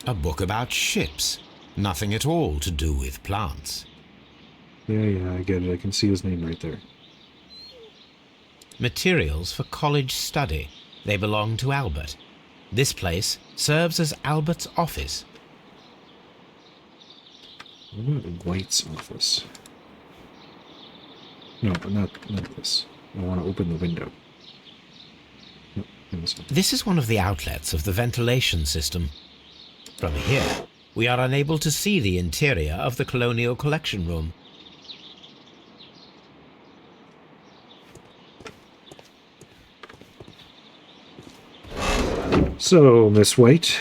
A book about ships. Nothing at all to do with plants. Yeah, I get it. I can see his name right there. Materials for college study. They belong to Albert. This place serves as Albert's office. What about White's office? No, not this. I want to open the window. No, this one. This is one of the outlets of the ventilation system. From here, we are unable to see the interior of the Colonial Collection Room. So, Miss White,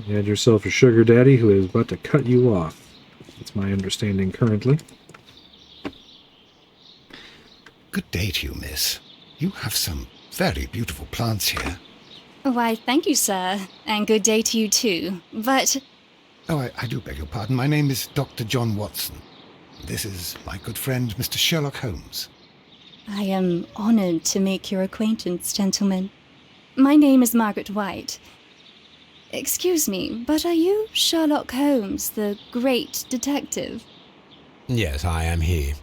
you had yourself a sugar daddy who is about to cut you off. That's my understanding currently. Good day to you, miss. You have some very beautiful plants here. Why, thank you, sir. And good day to you, too. But Oh, I do beg your pardon. My name is Dr. John Watson. This is my good friend, Mr. Sherlock Holmes. I am honored to make your acquaintance, gentlemen. My name is Margaret White. Excuse me, but are you Sherlock Holmes, the great detective? Yes, I am he.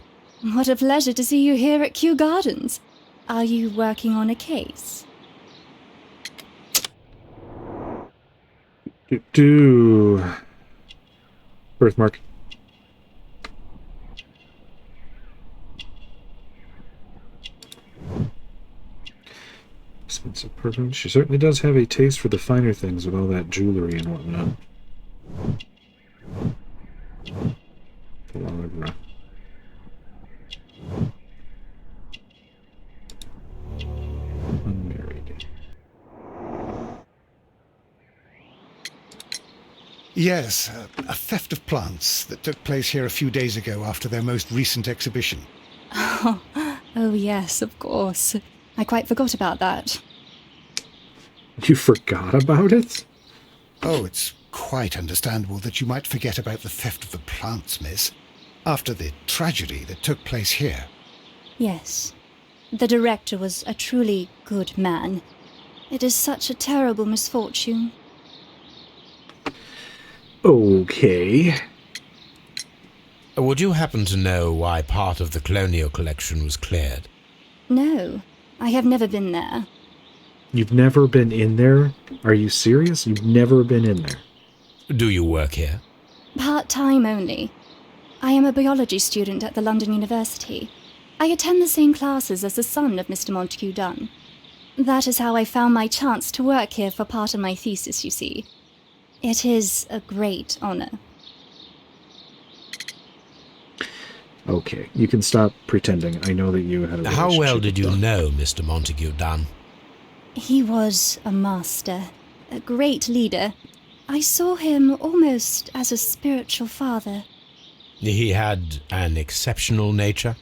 What a pleasure to see you here at Kew Gardens. Are you working on a case? Birthmark. Expensive perfume. She certainly does have a taste for the finer things with all that jewelry and whatnot. Philologra. Unmarried. Yes, a theft of plants that took place here a few days ago after their most recent exhibition. Oh yes, of course. I quite forgot about that. You forgot about it? Oh, it's quite understandable that you might forget about the theft of the plants, miss, after the tragedy that took place here. Yes. The director was a truly good man. It is such a terrible misfortune. Okay. Would you happen to know why part of the colonial collection was cleared? No, I have never been there. You've never been in there? Are you serious? You've never been in there? Do you work here? Part-time only. I am a biology student at the London University. I attend the same classes as the son of Mr. Montague Dunn. That is how I found my chance to work here for part of my thesis, you see. It is a great honor. Okay, you can stop pretending. I know that you had a How well relationship did you with Dunn. know Mr. Montague Dunn? He was a master, a great leader. I saw him almost as a spiritual father. He had an exceptional nature?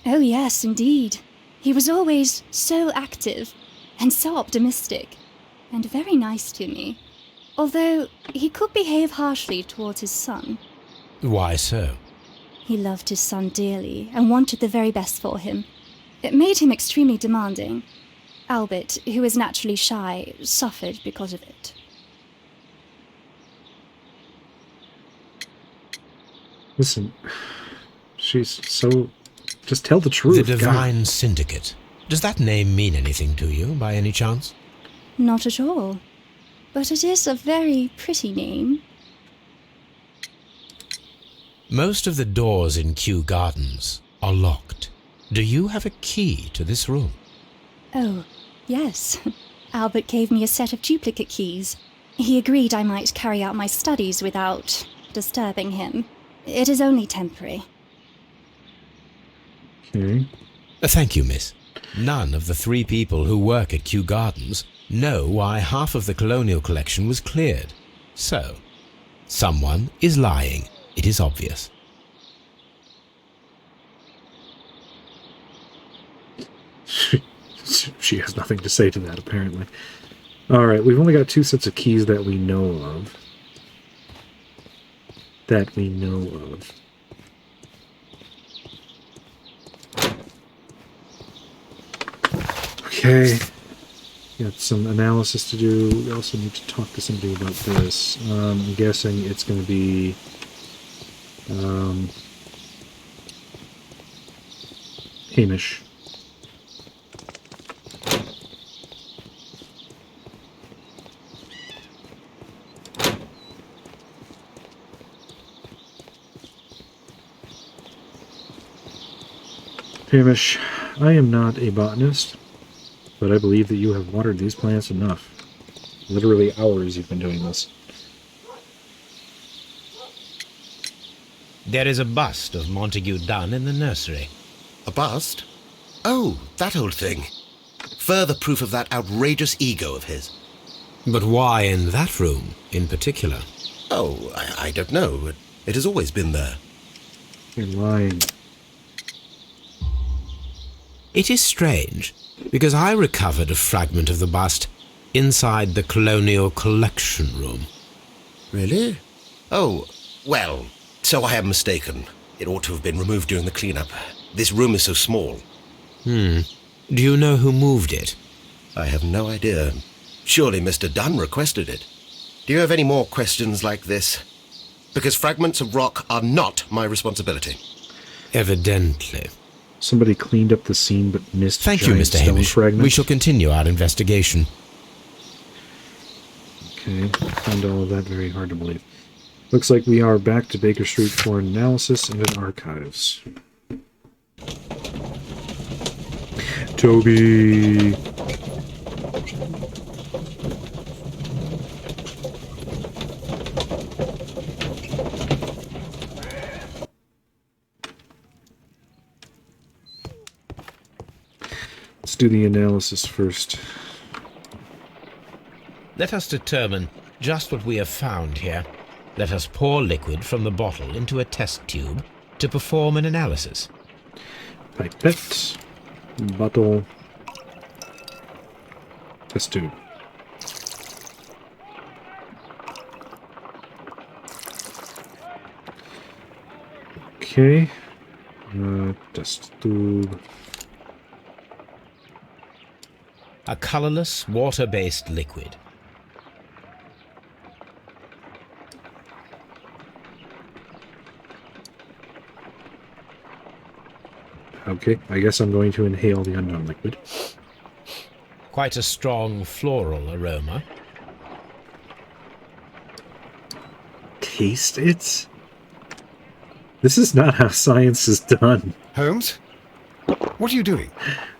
Oh yes, indeed. He was always so active and so optimistic, and very nice to me. Although he could behave harshly towards his son. Why so? He loved his son dearly and wanted the very best for him. It made him extremely demanding. Albert, who is naturally shy, suffered because of it. Listen, she's so... Just tell the truth. The God. Divine Syndicate. Does that name mean anything to you, by any chance? Not at all. But it is a very pretty name. Most of the doors in Kew Gardens are locked. Do you have a key to this room? Oh, yes. Albert gave me a set of duplicate keys. He agreed I might carry out my studies without disturbing him. It is only temporary. Okay. Thank you, miss. None of the 3 people who work at Kew Gardens know why half of the colonial collection was cleared. So, someone is lying. It is obvious. She has nothing to say to that, apparently. Alright, we've only got 2 sets of keys that we know of. Okay. Got some analysis to do. We also need to talk to somebody about this. I'm guessing it's going to be... Hamish. Hamish, I am not a botanist, but I believe that you have watered these plants enough. Literally hours you've been doing this. There is a bust of Montague Dunn in the nursery. A bust? Oh, that old thing. Further proof of that outrageous ego of his. But why in that room, in particular? Oh, I don't know. It has always been there. You're lying. It is strange, because I recovered a fragment of the bust inside the colonial collection room. Really? Oh, well, so I am mistaken. It ought to have been removed during the cleanup. This room is so small. Do you know who moved it? I have no idea. Surely Mr. Dunn requested it. Do you have any more questions like this? Because fragments of rock are not my responsibility. Evidently. Somebody cleaned up the scene but missed Thank you, giant Mr. stone Hamish. fragments. We shall continue our investigation. Okay, I find all of that very hard to believe. Looks like we are back to Baker Street for analysis and in archives. Toby! Let's do the analysis first. Let us determine just what we have found here. Let us pour liquid from the bottle into a test tube to perform an analysis. Pipette, bottle, test tube. Okay, test tube. A colorless, water-based liquid. Okay, I guess I'm going to inhale the unknown liquid. Quite a strong floral aroma. Taste it? This is not how science is done. Holmes? What are you doing?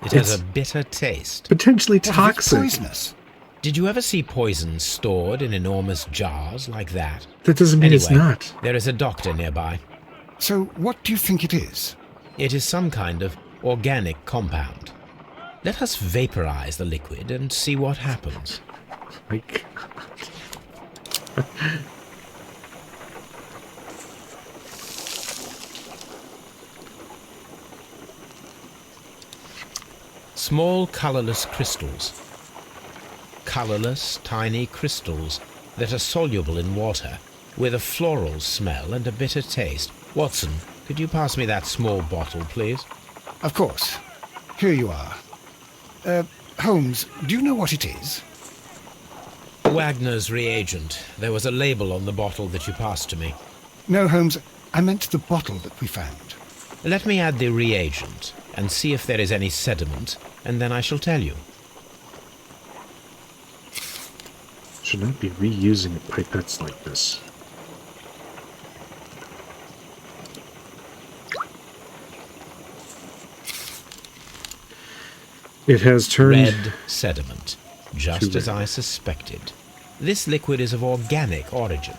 It has a bitter taste. Potentially What if it's toxic. poisonous? Did you ever see poison stored in enormous jars like that? That doesn't mean it's not. There is a doctor nearby. So what do you think it is? It is some kind of organic compound. Let us vaporize the liquid and see what happens. My God. Small colorless crystals. Colorless, tiny crystals that are soluble in water, with a floral smell and a bitter taste. Watson, could you pass me that small bottle, please? Of course. Here you are. Holmes, do you know what it is? Wagner's reagent. There was a label on the bottle that you passed to me. No, Holmes, I meant the bottle that we found. Let me add the reagent and see if there is any sediment, and then I shall tell you. Should not be reusing pipettes like this. It has turned... Red sediment, just as I suspected. This liquid is of organic origin.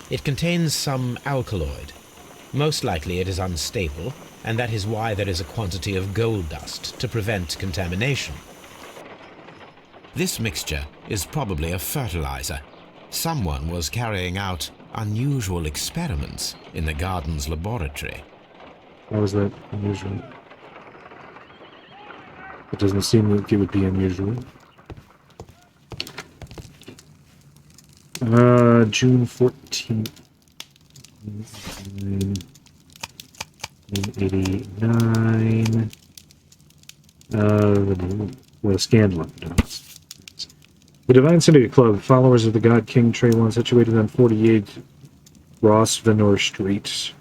It contains some alkaloid. Most likely it is unstable, and that is why there is a quantity of gold dust to prevent contamination. This mixture is probably a fertilizer. Someone was carrying out unusual experiments in the garden's laboratory. How is that unusual? It doesn't seem like it would be unusual. June 14th. 1989. Well, scandal. The Divine Syndicate Club, followers of the God King Treylon, situated on 48 Grosvenor Street,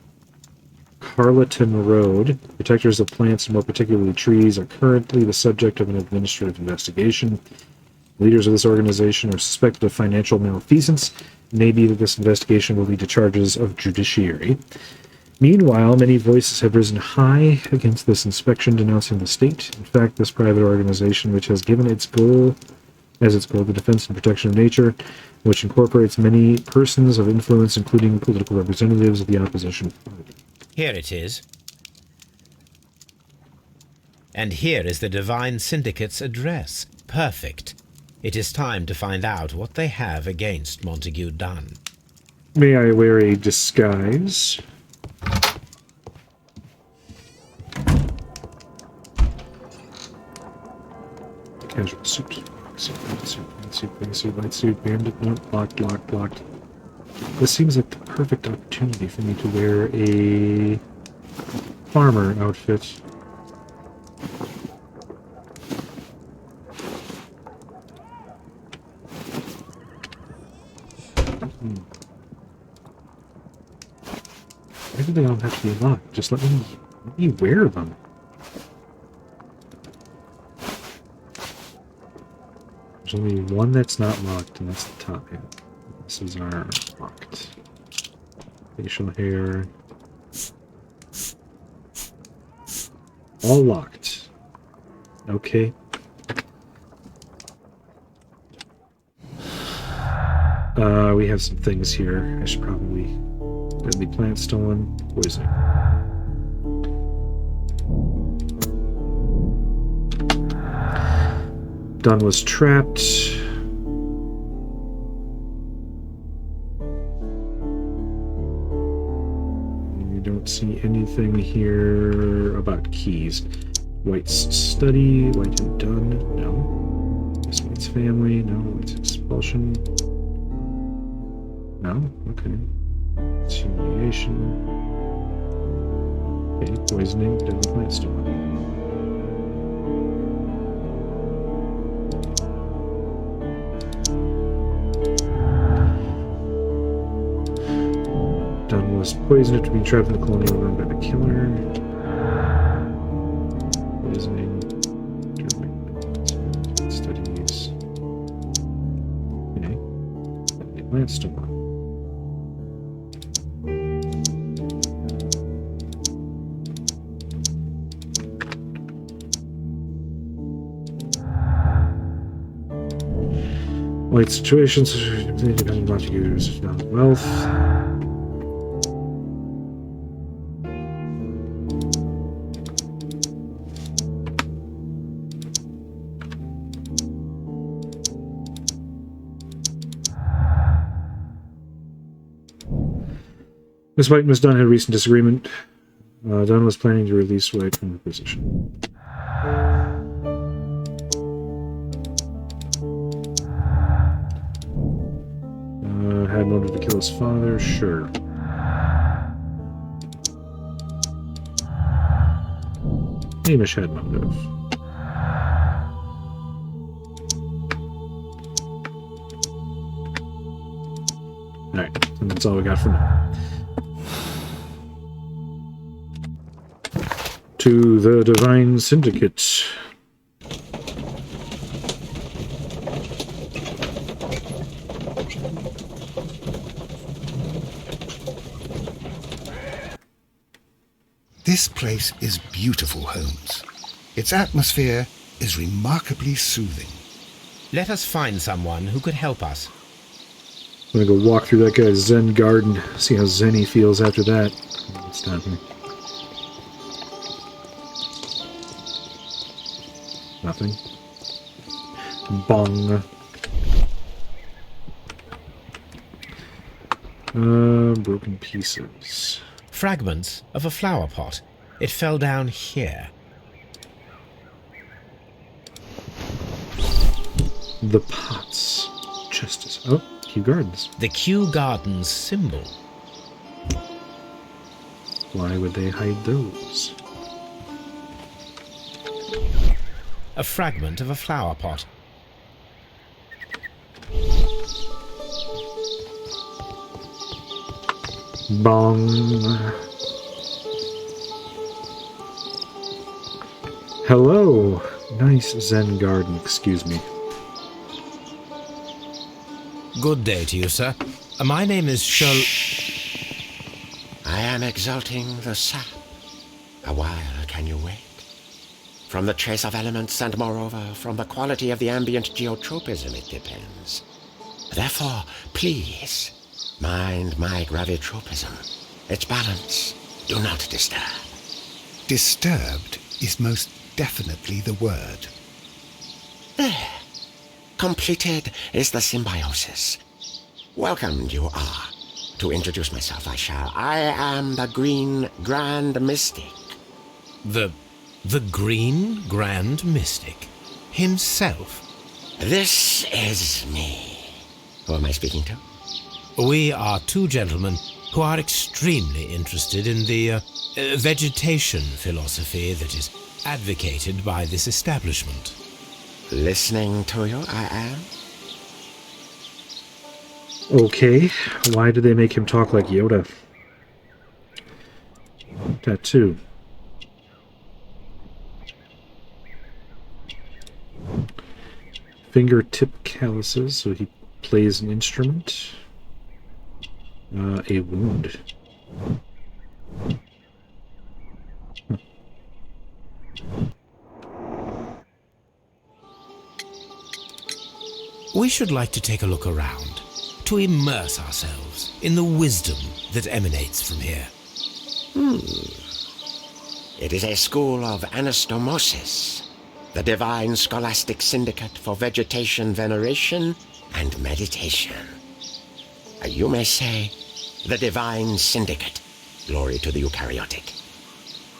Carleton Road. Protectors of plants, and more particularly trees, are currently the subject of an administrative investigation. Leaders of this organization are suspected of financial malfeasance. It may be that this investigation will lead to charges of judiciary. Meanwhile, many voices have risen high against this inspection, denouncing the state. In fact, this private organization, which has given its goal the defense and protection of nature, which incorporates many persons of influence, including political representatives of the opposition party. Here it is. And here is the Divine Syndicate's address. Perfect. It is time to find out what they have against Montague Dunn. May I wear a disguise? Casual suit. Light suit, bandit, no, blocked. This seems like the perfect opportunity for me to wear a farmer outfit. Maybe they don't have to be locked. Just let me wear them. There's only one that's not locked, and that's the top hat. This is our locked. Facial hair. All locked. Okay. We have some things here. I should probably... Deadly plant stolen. Poisoning. Dunn was trapped. You don't see anything here about keys. White's study. White and Dunn. No. This White's family. No. White's expulsion. No? Okay. Humiliation. Okay, poisoning, deadly plant stolen. Dunn was poisoned after being trapped in the colonial room by the killer. Poisoning. Studies. Okay. Deadly plant stolen. White situations, independent Montagues, wealth. Miss White and Miss Dunn had a recent disagreement. Dunn was planning to release White from her position. Had motive to kill his father? Sure. Hamish had motive. Alright, and that's all we got for now. To the Divine Syndicate. This place is beautiful, Holmes. Its atmosphere is remarkably soothing. Let us find someone who could help us. I'm gonna go walk through that guy's Zen garden, see how zen he feels after that. What's down here? Nothing. Bong. Broken pieces. Fragments of a flower pot. It fell down here. The pots. Justice. Oh, Kew Gardens. The Kew Gardens symbol. Why would they hide those? A fragment of a flower pot. Bong. Hello. Nice Zen garden, excuse me. Good day to you, sir. My name is I am exalting the sap. A while can you wait? From the trace of elements and moreover from the quality of the ambient geotropism it depends. Therefore, please, mind my gravitropism. Its balance. Do not disturb. Disturbed is most definitely the word. There. Completed is the symbiosis. Welcomed you are. To introduce myself, I am the Green Grand Mystic. The Green Grand Mystic himself. This is me. Who am I speaking to? We are two gentlemen who are extremely interested in the vegetation philosophy that is advocated by this establishment. Listening to you, I am. Okay, why do they make him talk like Yoda? Tattoo. Fingertip calluses, so he plays an instrument. A wound. We should like to take a look around, to immerse ourselves in the wisdom that emanates from here. It is a school of anastomosis, the divine scholastic syndicate for vegetation veneration and meditation. You may say, the divine syndicate, glory to the eukaryotic.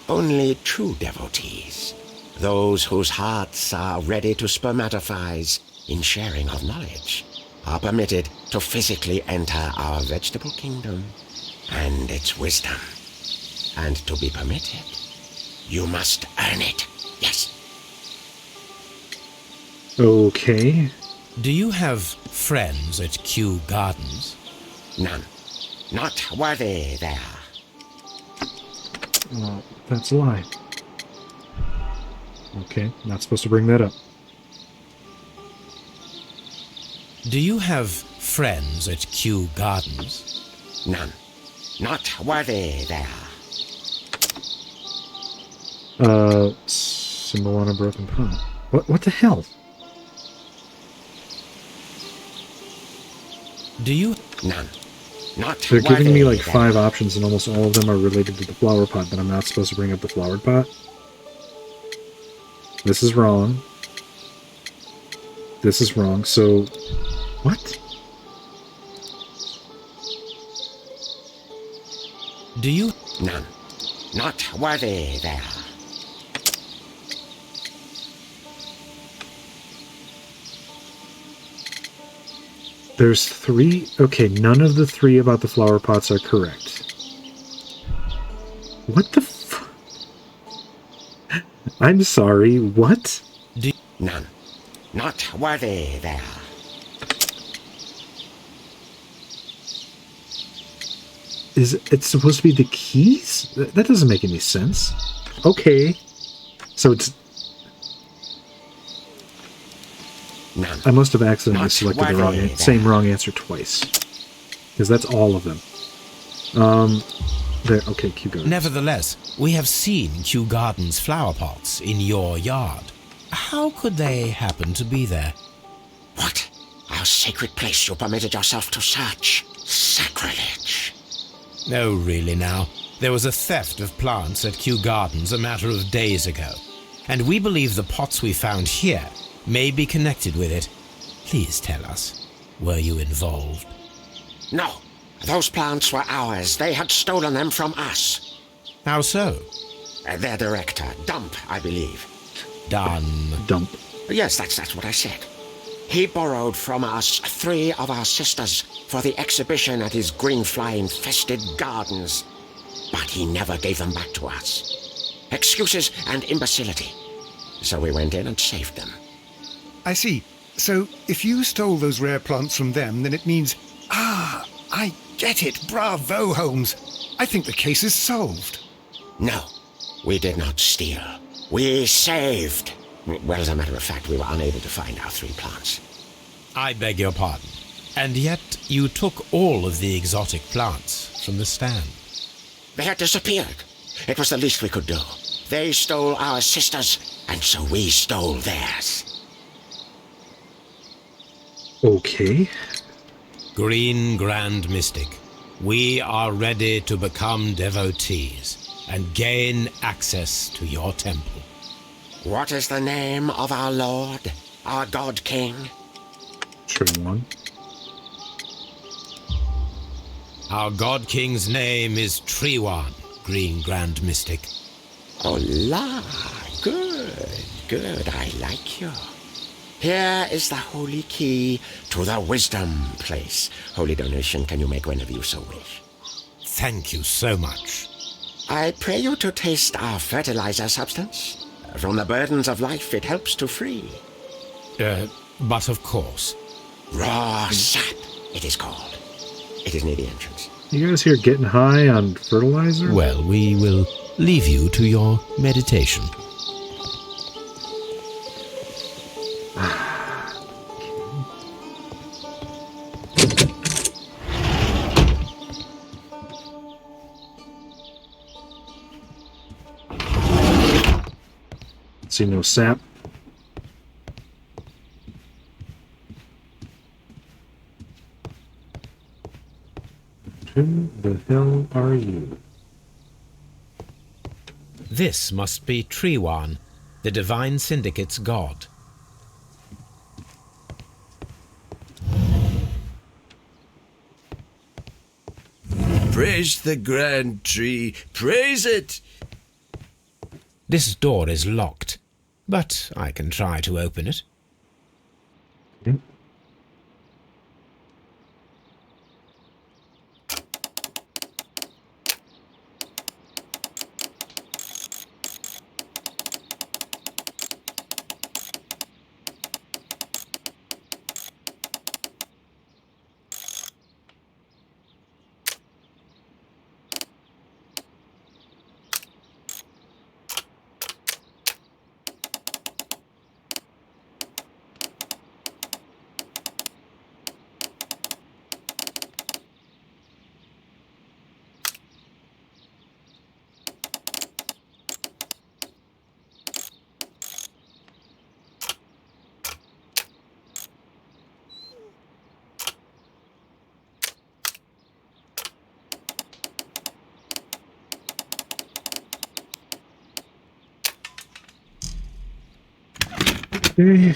Only true devotees, those whose hearts are ready to spermatophize in sharing of knowledge, are permitted to physically enter our vegetable kingdom and its wisdom. And to be permitted, you must earn it. Yes. Okay. Do you have friends at Kew Gardens? None. Not worthy there. Well, that's a lie. Okay, not supposed to bring that up. Do you have friends at Kew Gardens? None. Not worthy there. Symbol on a broken pot. What the hell? Do you? None. Not They're giving me like worthy 5 options, and almost all of them are related to the flower pot, but I'm not supposed to bring up the flower pot. This is wrong. This is wrong, so... What? Do you? None. Not worthy there. There's 3... Okay, none of the 3 about the flower pots are correct. What the f... I'm sorry, what? None. Not worthy there. Is it supposed to be the keys? That doesn't make any sense. Okay. So it's... None. I must have accidentally Not selected the worthy same wrong answer twice. Because that's all of them. There, okay, Kew Gardens. Nevertheless, we have seen Kew Gardens flower pots in your yard. How could they happen to be there? What? Our sacred place you permitted yourself to search? Sacrilege. No, really now. There was a theft of plants at Kew Gardens a matter of days ago, and we believe the pots we found here may be connected with it. Please tell us, were you involved? No. Those plants were ours. They had stolen them from us. How so? Their director, Dump, I believe. Done. Dump. Yes, that's what I said. He borrowed from us 3 of our sisters for the exhibition at his greenfly-infested gardens. But he never gave them back to us. Excuses and imbecility. So we went in and saved them. I see. So, if you stole those rare plants from them, then it means... Ah, I get it. Bravo, Holmes. I think the case is solved. No, we did not steal. We saved. Well, as a matter of fact, we were unable to find our 3 plants. I beg your pardon. And yet you took all of the exotic plants from the stand. They had disappeared. It was the least we could do. They stole our sisters, and so we stole theirs. Okay. Green Grand Mystic, we are ready to become devotees and gain access to your temple. What is the name of our Lord, our God King? True one. Our God King's name is Treewan, Green Grand Mystic. Oh, la. Good, good. I like you. Here is the holy key to the wisdom place. Holy donation can you make whenever you so wish. Thank you so much. I pray you to taste our fertilizer substance. From the burdens of life it helps to free. But of course. Raw sap, it is called. It is near the entrance. You guys here getting high on fertilizer? Well, we will leave you to your meditation. See no sap. Who the hell are you? This must be Triwan, the Divine Syndicate's god. Praise the grand tree, praise it! This door is locked, but I can try to open it. Okay. Okay.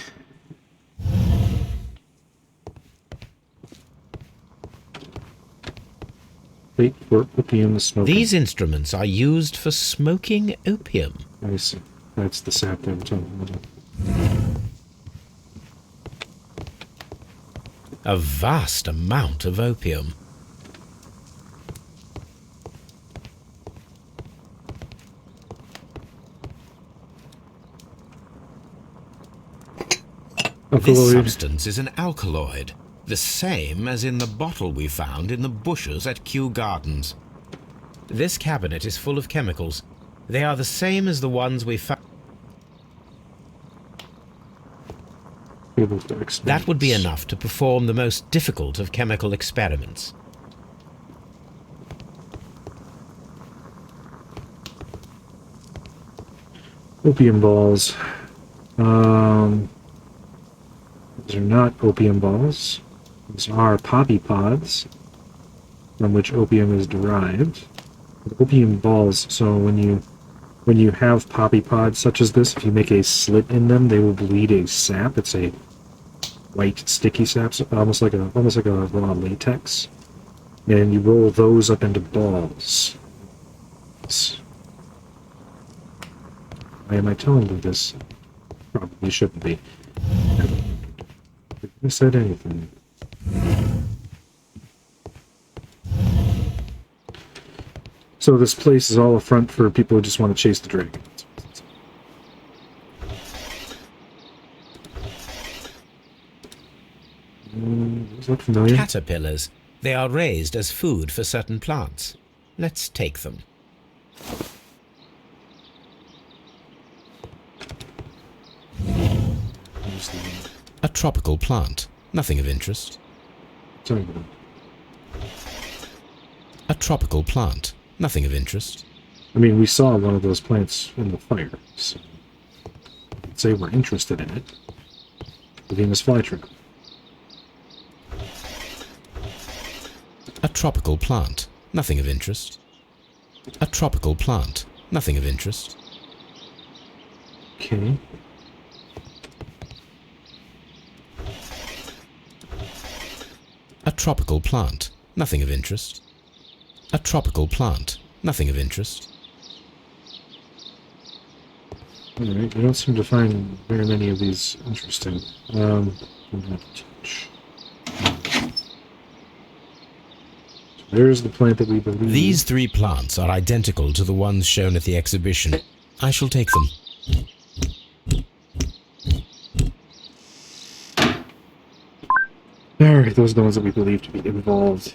Wait for opium smoking. These instruments are used for smoking opium. I see. That's the sap they were talking about. A vast amount of opium. This Alkaloid. substance is an alkaloid, the same as in the bottle we found in the bushes at Kew Gardens. This cabinet is full of chemicals. They are the same as the ones we found. That would be enough to perform the most difficult of chemical experiments. Opium balls. These are not opium balls. These are poppy pods, from which opium is derived. Opium balls, so when you have poppy pods such as this, if you make a slit in them, they will bleed a sap. It's a white sticky sap, almost like a raw latex. And you roll those up into balls. Why am I telling you this? Probably shouldn't be. Who said anything? So this place is all a front for people who just want to chase the dragon. Does that look familiar? Caterpillars. They are raised as food for certain plants. Let's take them. A tropical plant. Nothing of interest. Sorry about A tropical plant. Nothing of interest. I mean, we saw one of those plants in the fire, so I'd say we're interested in it. The Venus flytrap. A tropical plant. Nothing of interest. A tropical plant. Nothing of interest. Okay. A tropical plant. Nothing of interest. A tropical plant. Nothing of interest. Alright, we don't seem to find very many of these interesting. There's the plant that we believe. These 3 plants are identical to the ones shown at the exhibition. I shall take them. Alright, those are the ones that we believe to be involved.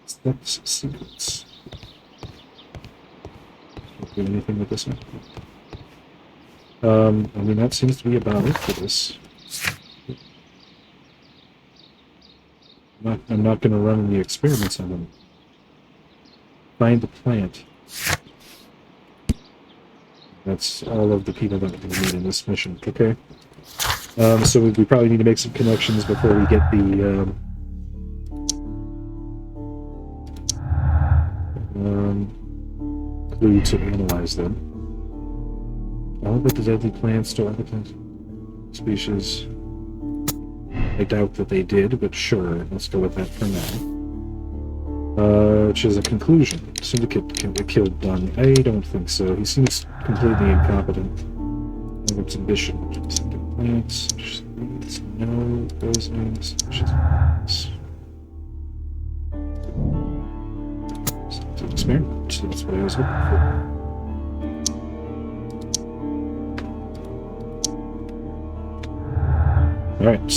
Steps, sequence. Do anything with this one? I mean, that seems to be about it for this. I'm not going to run any experiments on them. Find the plant. That's all of the people that we need in this mission, okay? So we probably need to make some connections before we get the clue to analyze them. All but the deadly plants to other plant species. I doubt that they did, but sure, let's go with that for now. Which is a conclusion. Syndicate killed Dunn. I don't think so. He seems completely incompetent. No exhibition. Plants, no, those names, experiment. That's what I was looking for. Alright.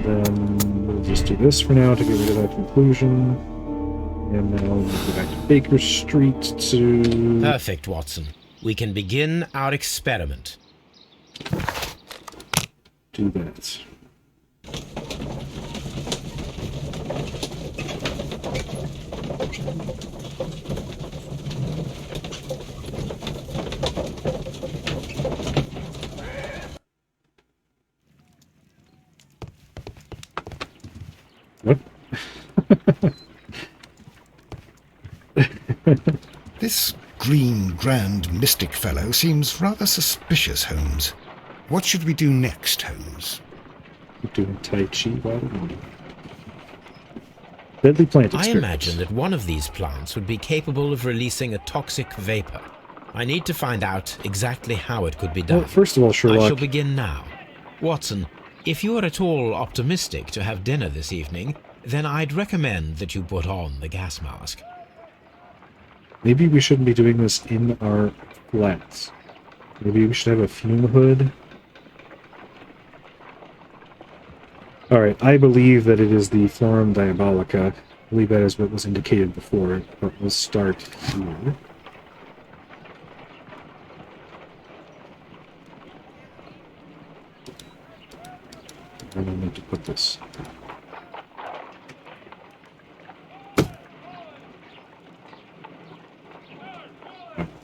Then we'll just do this for now to get rid of that conclusion. And now we'll go back to Baker Street to... Perfect, Watson. We can begin our experiment. Do that. What? This green grand mystic fellow seems rather suspicious, Holmes. What should we do next, Holmes? We're doing Tai Chi while we're doing it. Deadly plant I experiments. imagine that one of these plants would be capable of releasing a toxic vapor. I need to find out exactly how it could be done. Well, first of all, I shall Sherlock, begin now. Watson, if you are at all optimistic to have dinner this evening, then I'd recommend that you put on the gas mask. maybe we shouldn't be doing this in our flats. Maybe we should have a fume hood. Alright, I believe that it is the Florum Diabolica. I believe that is what was indicated before, but we'll start here. I don't need to put this.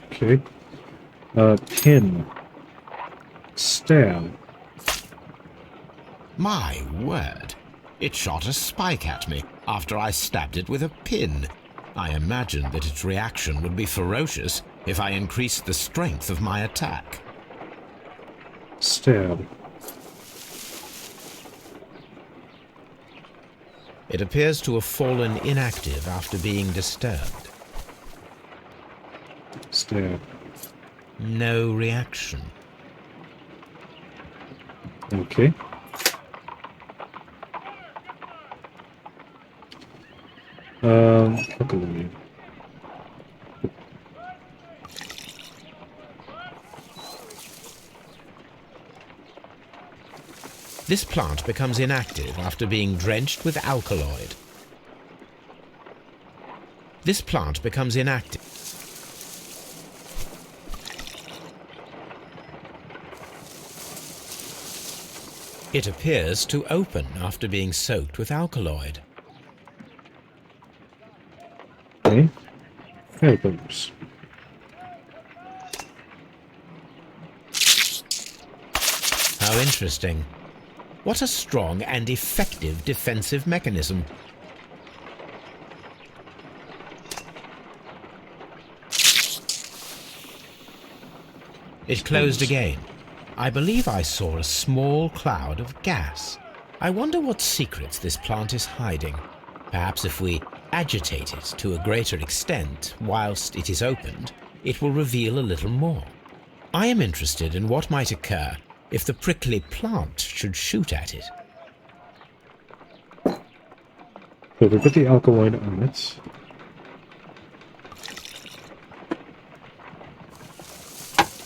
Okay. Pin. Stab. My word! It shot a spike at me after I stabbed it with a pin. I imagined that its reaction would be ferocious if I increased the strength of my attack. Stab. It appears to have fallen inactive after being disturbed. Stab. No reaction. Okay. Hookaloon. This plant becomes inactive after being drenched with alkaloid. This plant becomes inactive. It appears to open after being soaked with alkaloid. Okay. Helpers. How interesting. What a strong and effective defensive mechanism. It closed again. I believe I saw a small cloud of gas. I wonder what secrets this plant is hiding. Perhaps if we agitate it to a greater extent whilst it is opened, it will reveal a little more. I am interested in what might occur if the prickly plant should shoot at it. So we put the alkaloid on it.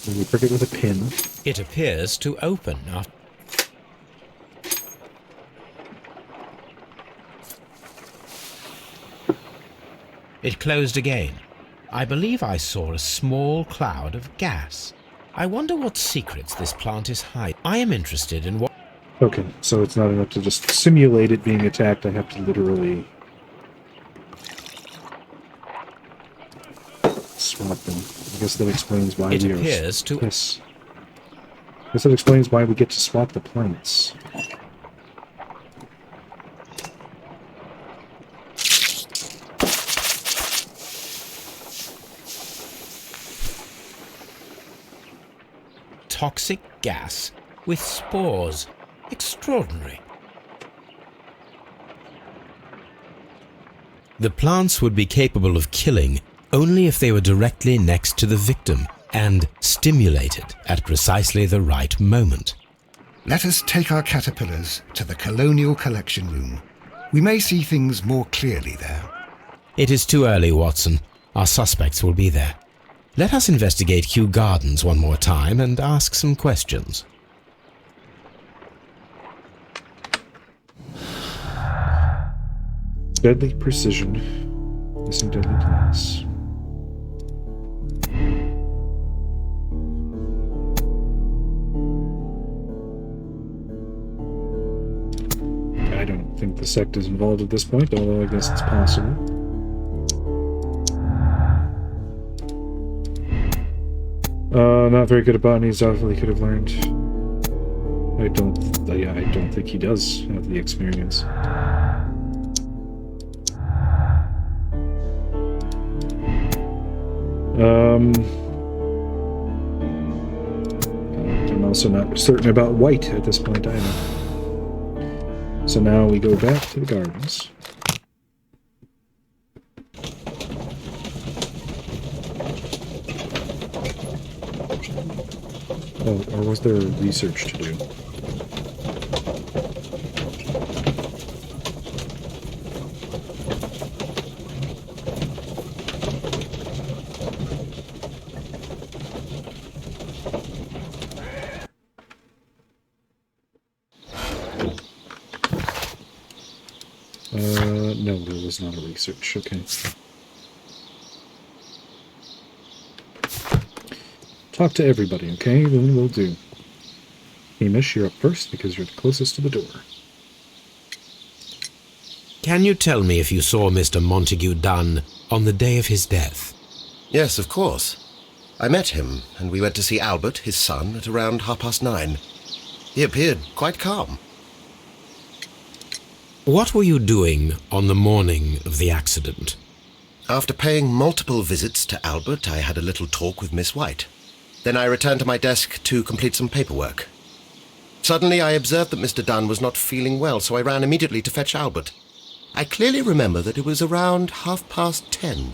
And we prick it with a pin. It appears to open after... It closed again. I believe I saw a small cloud of gas. I wonder what secrets this plant is hiding. I am interested in what... Okay, so it's not enough to just simulate it being attacked. I have to literally swap them. I guess that explains why It we appears to... Yes. I guess that explains why we get to swap the plants. Toxic gas with spores. Extraordinary. The plants would be capable of killing only if they were directly next to the victim and stimulated at precisely the right moment. Let us take our caterpillars to the Colonial Collection Room. We may see things more clearly there. It is too early, Watson. Our suspects will be there. Let us investigate Kew Gardens one more time and ask some questions. Deadly precision. Missing deadly plants. I don't think the sect is involved at this point, although I guess it's possible. Not very good at botany, as Zophily could have learned. I don't think he does have the experience. I'm also not certain about white at this point either. So now we go back to the gardens. Oh, or was there research to do? No, there was not a research. Okay. Talk to everybody, okay? Then we'll do. Hamish, you're up first because you're the closest to the door. Can you tell me if you saw Mr. Montague Dunn on the day of his death? Yes, of course. I met him, and we went to see Albert, his son, at around 9:30. He appeared quite calm. What were you doing on the morning of the accident? After paying multiple visits to Albert, I had a little talk with Miss White. Then I returned to my desk to complete some paperwork. Suddenly I observed that Mr. Dunn was not feeling well, so I ran immediately to fetch Albert. I clearly remember that it was around 10:30,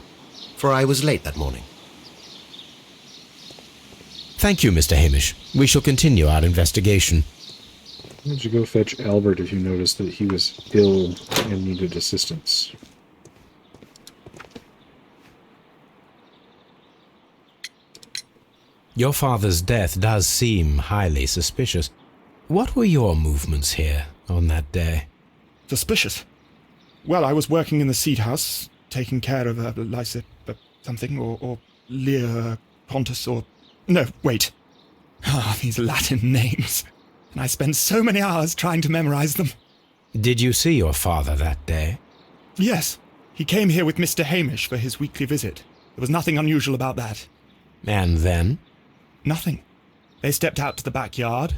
for I was late that morning. Thank you, Mr. Hamish. We shall continue our investigation. Why did you go fetch Albert if you noticed that he was ill and needed assistance? Your father's death does seem highly suspicious. What were your movements here on that day? Suspicious? Well, I was working in the seed house, taking care of something, or Lear Pontus, or... No, wait. These Latin names. And I spent so many hours trying to memorize them. Did you see your father that day? Yes. He came here with Mr. Hamish for his weekly visit. There was nothing unusual about that. And then? Nothing. They stepped out to the backyard.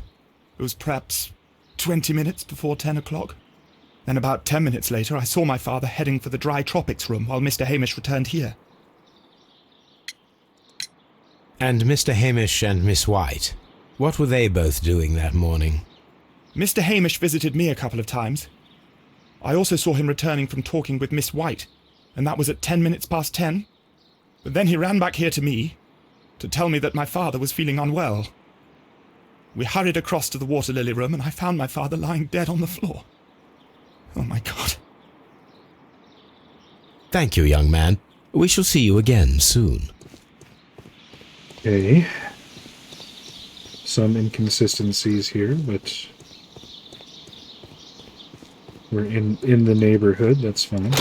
It was perhaps 20 minutes before 10 o'clock. Then about 10 minutes later, I saw my father heading for the dry tropics room while Mr. Hamish returned here. And Mr. Hamish and Miss White, what were they both doing that morning? Mr. Hamish visited me a couple of times. I also saw him returning from talking with Miss White, and that was at 10 minutes past 10. But then he ran back here to me, to tell me that my father was feeling unwell. We hurried across to the water lily room, and I found my father lying dead on the floor. Oh, my God. Thank you, young man. We shall see you again soon. Okay. Some inconsistencies here, but we're in the neighborhood, that's fine.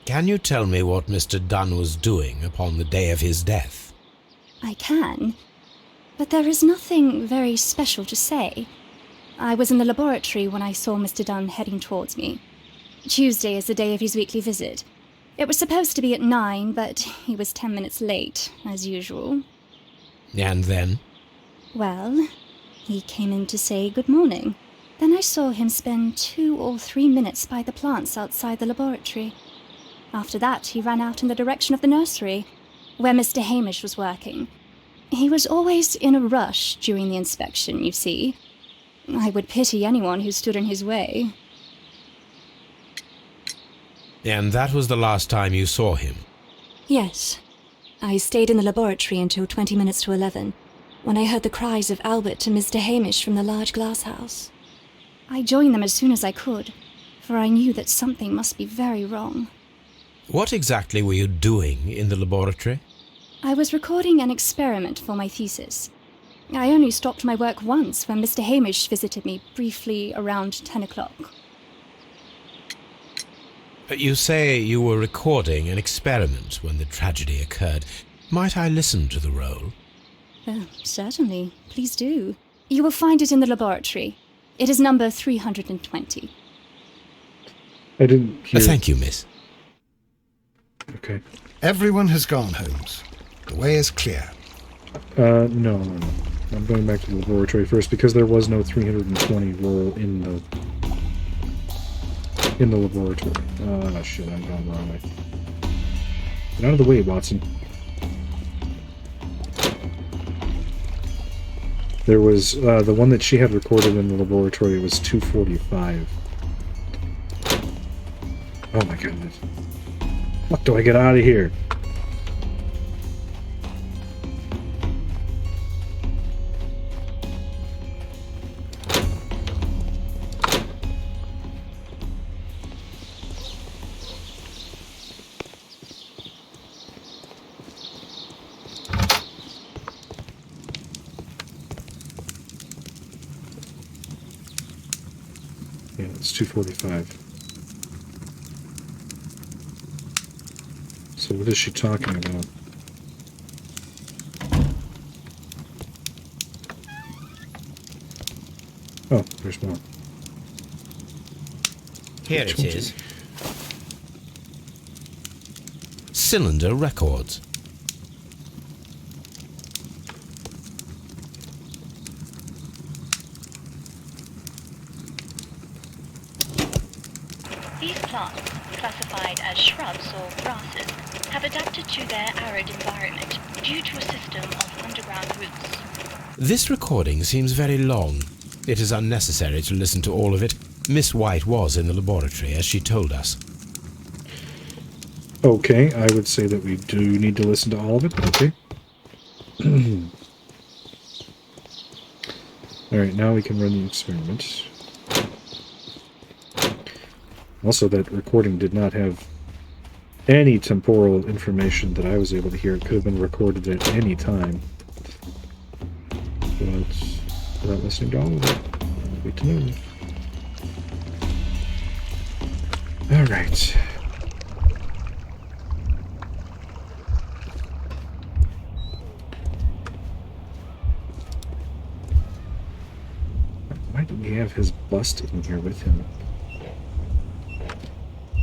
Can you tell me what Mr. Dunn was doing upon the day of his death? I can, but there is nothing very special to say. I was in the laboratory when I saw Mr. Dunn heading towards me. Tuesday is the day of his weekly visit. It was supposed to be at 9, but he was 10 minutes late, as usual. And then? Well, he came in to say good morning. Then I saw him spend 2 or 3 minutes by the plants outside the laboratory. After that, he ran out in the direction of the nursery, where Mr. Hamish was working. He was always in a rush during the inspection, you see. I would pity anyone who stood in his way. And that was the last time you saw him? Yes. I stayed in the laboratory until 20 minutes to 11, when I heard the cries of Albert and Mr. Hamish from the large glass house. I joined them as soon as I could, for I knew that something must be very wrong. What exactly were you doing in the laboratory? I was recording an experiment for my thesis. I only stopped my work once when Mr. Hamish visited me briefly around 10 o'clock. You say you were recording an experiment when the tragedy occurred. Might I listen to the roll? Certainly. Please do. You will find it in the laboratory. It is number 320. I didn't hear... Thank you, miss. Okay. Everyone has gone, Holmes. The way is clear. No. I'm going back to the laboratory first, because there was no 320 roll in the laboratory. Shit, I'm going the wrong way. Get out of the way, Watson. There was, the one that she had recorded in the laboratory was 245. Oh my goodness. What do I get out of here? Yeah, it's 245. So what is she talking about? Oh, there's more. Here it is. Cylinder Records. These plants, classified as shrubs or grasses, have adapted to their arid environment due to a system of underground roots. This recording seems very long. It is unnecessary to listen to all of it. Miss White was in the laboratory, as she told us. Okay, I would say that we do need to listen to all of it, but okay. Alright, now we can run the experiment. Also, that recording did not have any temporal information that I was able to hear. It could have been recorded at any time. But without listening to all of it, good to know. Alright. Why do we have his bust in here with him?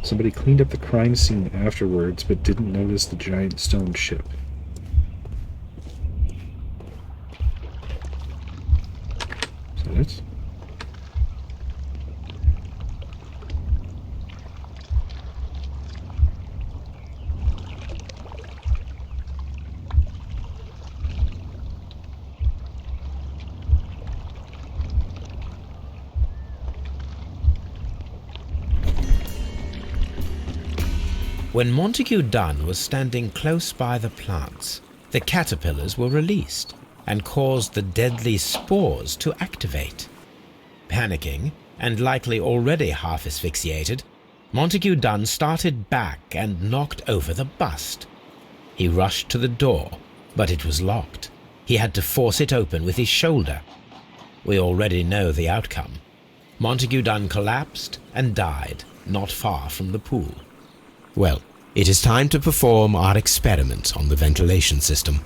Somebody cleaned up the crime scene afterwards, but didn't notice the giant stone ship. Is that it? When Montague Dunn was standing close by the plants, the caterpillars were released and caused the deadly spores to activate. Panicking, and likely already half asphyxiated, Montague Dunn started back and knocked over the bust. He rushed to the door, but it was locked. He had to force it open with his shoulder. We already know the outcome. Montague Dunn collapsed and died not far from the pool. Well, it is time to perform our experiment on the ventilation system.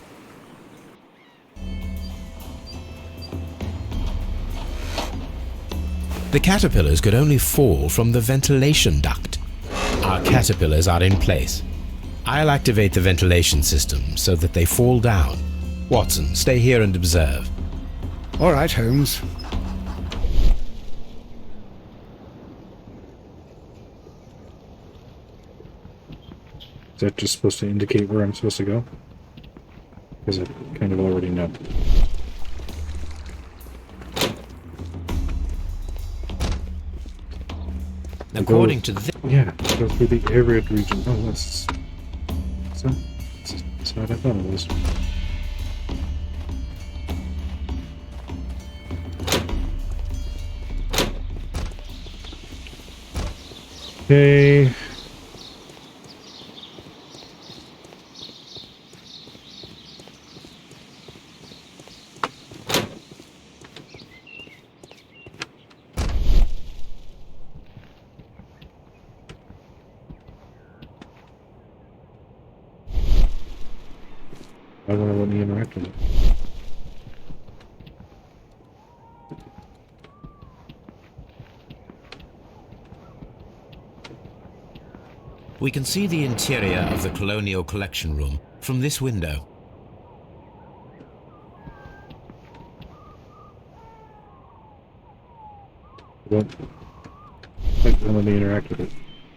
The caterpillars could only fall from the ventilation duct. Our caterpillars are in place. I'll activate the ventilation system so that they fall down. Watson, stay here and observe. All right, Holmes. Is that just supposed to indicate where I'm supposed to go? Because I kind of already know. According to this... Yeah, go through the arid region. Oh, that's what I thought it was. Okay. I want to let me interact with it. We can see the interior of the Colonial Collection Room from this window. Don't let me interact with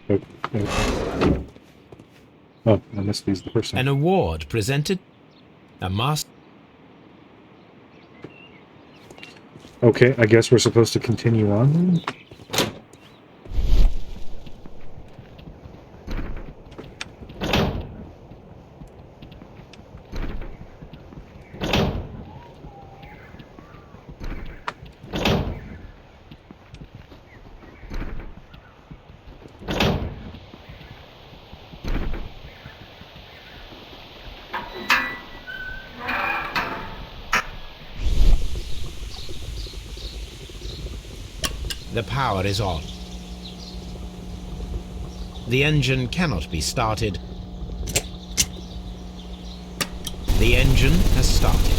it. Oh, I missed these the first time. An award presented. A master. Okay, I guess we're supposed to continue on. The power is on. The engine cannot be started. The engine has started.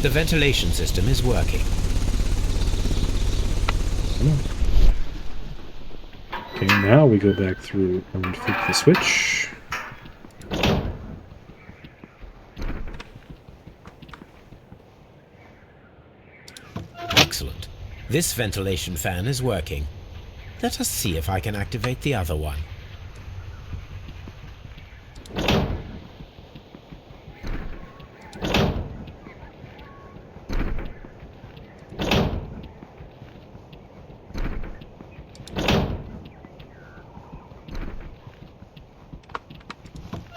The ventilation system is working. Okay, now we go back through and flip the switch. Excellent. This ventilation fan is working. Let us see if I can activate the other one.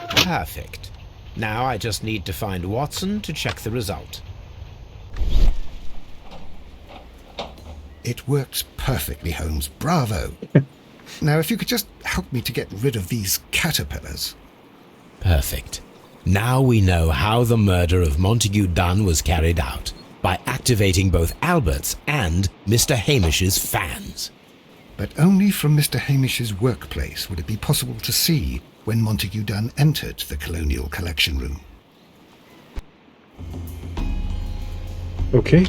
Perfect. Now I just need to find Watson to check the result. It works perfectly, Holmes. Bravo. Now, if you could just help me to get rid of these caterpillars. Perfect. Now we know how the murder of Montague Dunn was carried out, by activating both Albert's and Mr. Hamish's fans. But only from Mr. Hamish's workplace would it be possible to see when Montague Dunn entered the Colonial Collection Room. Okay.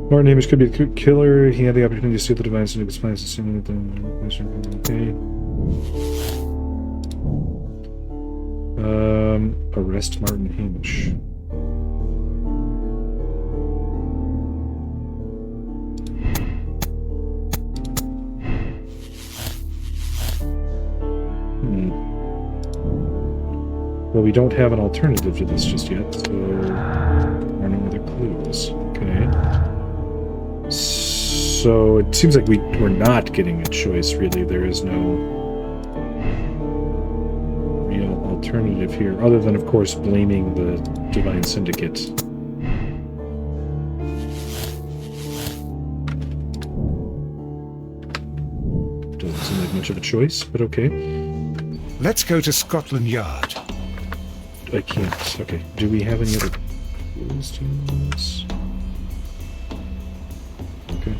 Martin Hamish could be the killer. He had the opportunity to steal the device and his plans, assuming that the... Okay. Arrest Martin Hamish. Well, we don't have an alternative to this just yet, so learning other clues. Okay. So it seems like we're not getting a choice, really. There is no real alternative here, other than, of course, blaming the Divine Syndicate. Doesn't seem like much of a choice, but okay. Let's go to Scotland Yard. I can't. Okay. Do we have any other clues to this? Okay.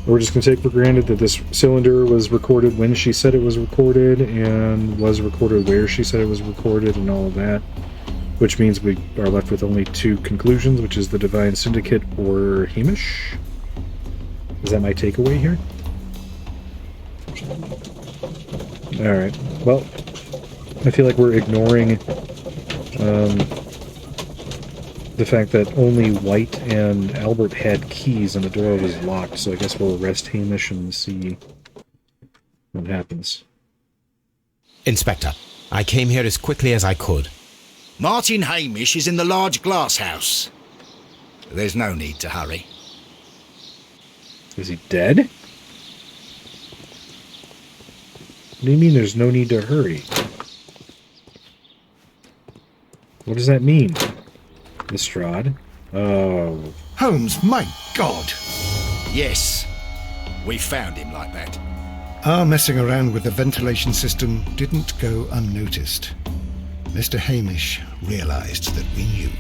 We're just going to take for granted that this cylinder was recorded when she said it was recorded, and was recorded where she said it was recorded, and all of that. Which means we are left with only two conclusions, which is the Divine Syndicate or Hamish. Is that my takeaway here? Alright. Well, I feel like we're ignoring the fact that only White and Albert had keys and the door was locked, so I guess we'll arrest Hamish and see what happens. Inspector, I came here as quickly as I could. Martin Hamish is in the large glass house. There's no need to hurry. Is he dead? What do you mean there's no need to hurry? What does that mean? Lestrade? Oh. Holmes, my God! Yes, we found him like that. Our messing around with the ventilation system didn't go unnoticed. Mr. Hamish realized that we knew.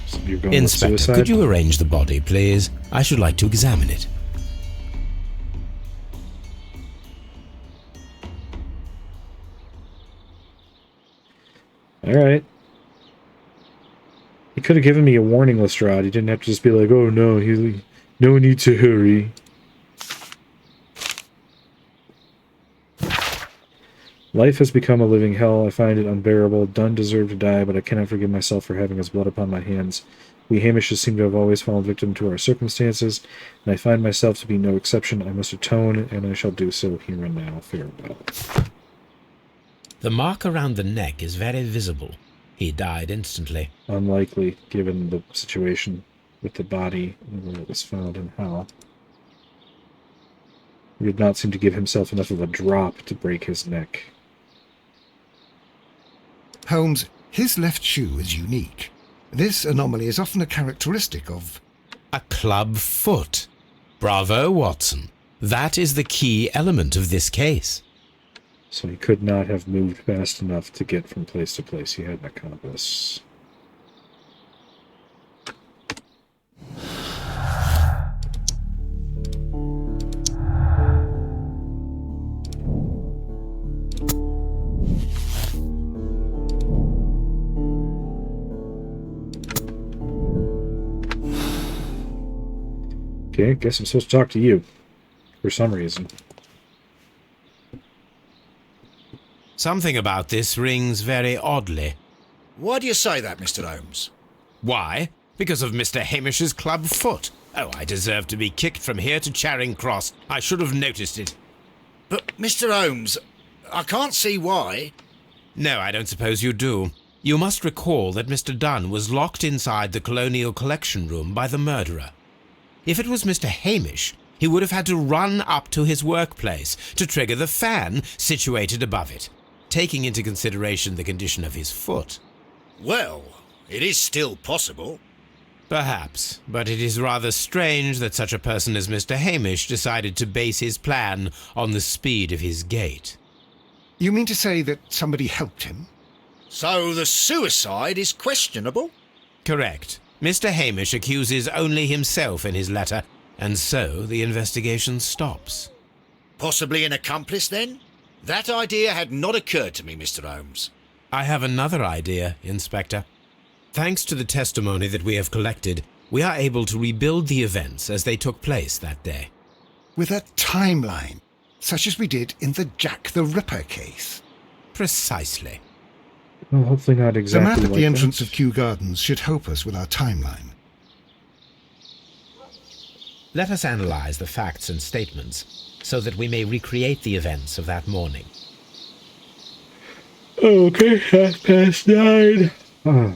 So you're going Inspector, with suicide? could you arrange the body, please? I should like to examine it. Alright. He could have given me a warning, Lestrade. He didn't have to just be like, oh no, no need to hurry. Life has become a living hell. I find it unbearable. Dunn deserved to die, but I cannot forgive myself for having his blood upon my hands. We Hamishes seem to have always fallen victim to our circumstances, and I find myself to be no exception. I must atone, and I shall do so here and now. Farewell. The mark around the neck is very visible. He died instantly. Unlikely, given the situation with the body and where it was found and how. He did not seem to give himself enough of a drop to break his neck. Holmes, his left shoe is unique. This anomaly is often a characteristic of... A club foot. Bravo, Watson. That is the key element of this case. So he could not have moved fast enough to get from place to place. He had an accomplice. Okay, I guess I'm supposed to talk to you. For some reason. Something about this rings very oddly. Why do you say that, Mr. Holmes? Why? Because of Mr. Hamish's club foot. Oh, I deserve to be kicked from here to Charing Cross. I should have noticed it. But, Mr. Holmes, I can't see why. No, I don't suppose you do. You must recall that Mr. Dunn was locked inside the Colonial Collection Room by the murderer. If it was Mr. Hamish, he would have had to run up to his workplace to trigger the fan situated above it, taking into consideration the condition of his foot. Well, it is still possible. Perhaps, but it is rather strange that such a person as Mr. Hamish decided to base his plan on the speed of his gait. You mean to say that somebody helped him? So the suicide is questionable? Correct. Mr. Hamish accuses only himself in his letter, and so the investigation stops. Possibly an accomplice, then? That idea had not occurred to me, Mr. Holmes. I have another idea, Inspector. Thanks to the testimony that we have collected, we are able to rebuild the events as they took place that day. With a timeline, such as we did in the Jack the Ripper case. Precisely. Well, hopefully not exactly The map at like the entrance that. of Kew Gardens should help us with our timeline. Let us analyze the facts and statements so that we may recreate the events of that morning. Okay, 9:30. Oh.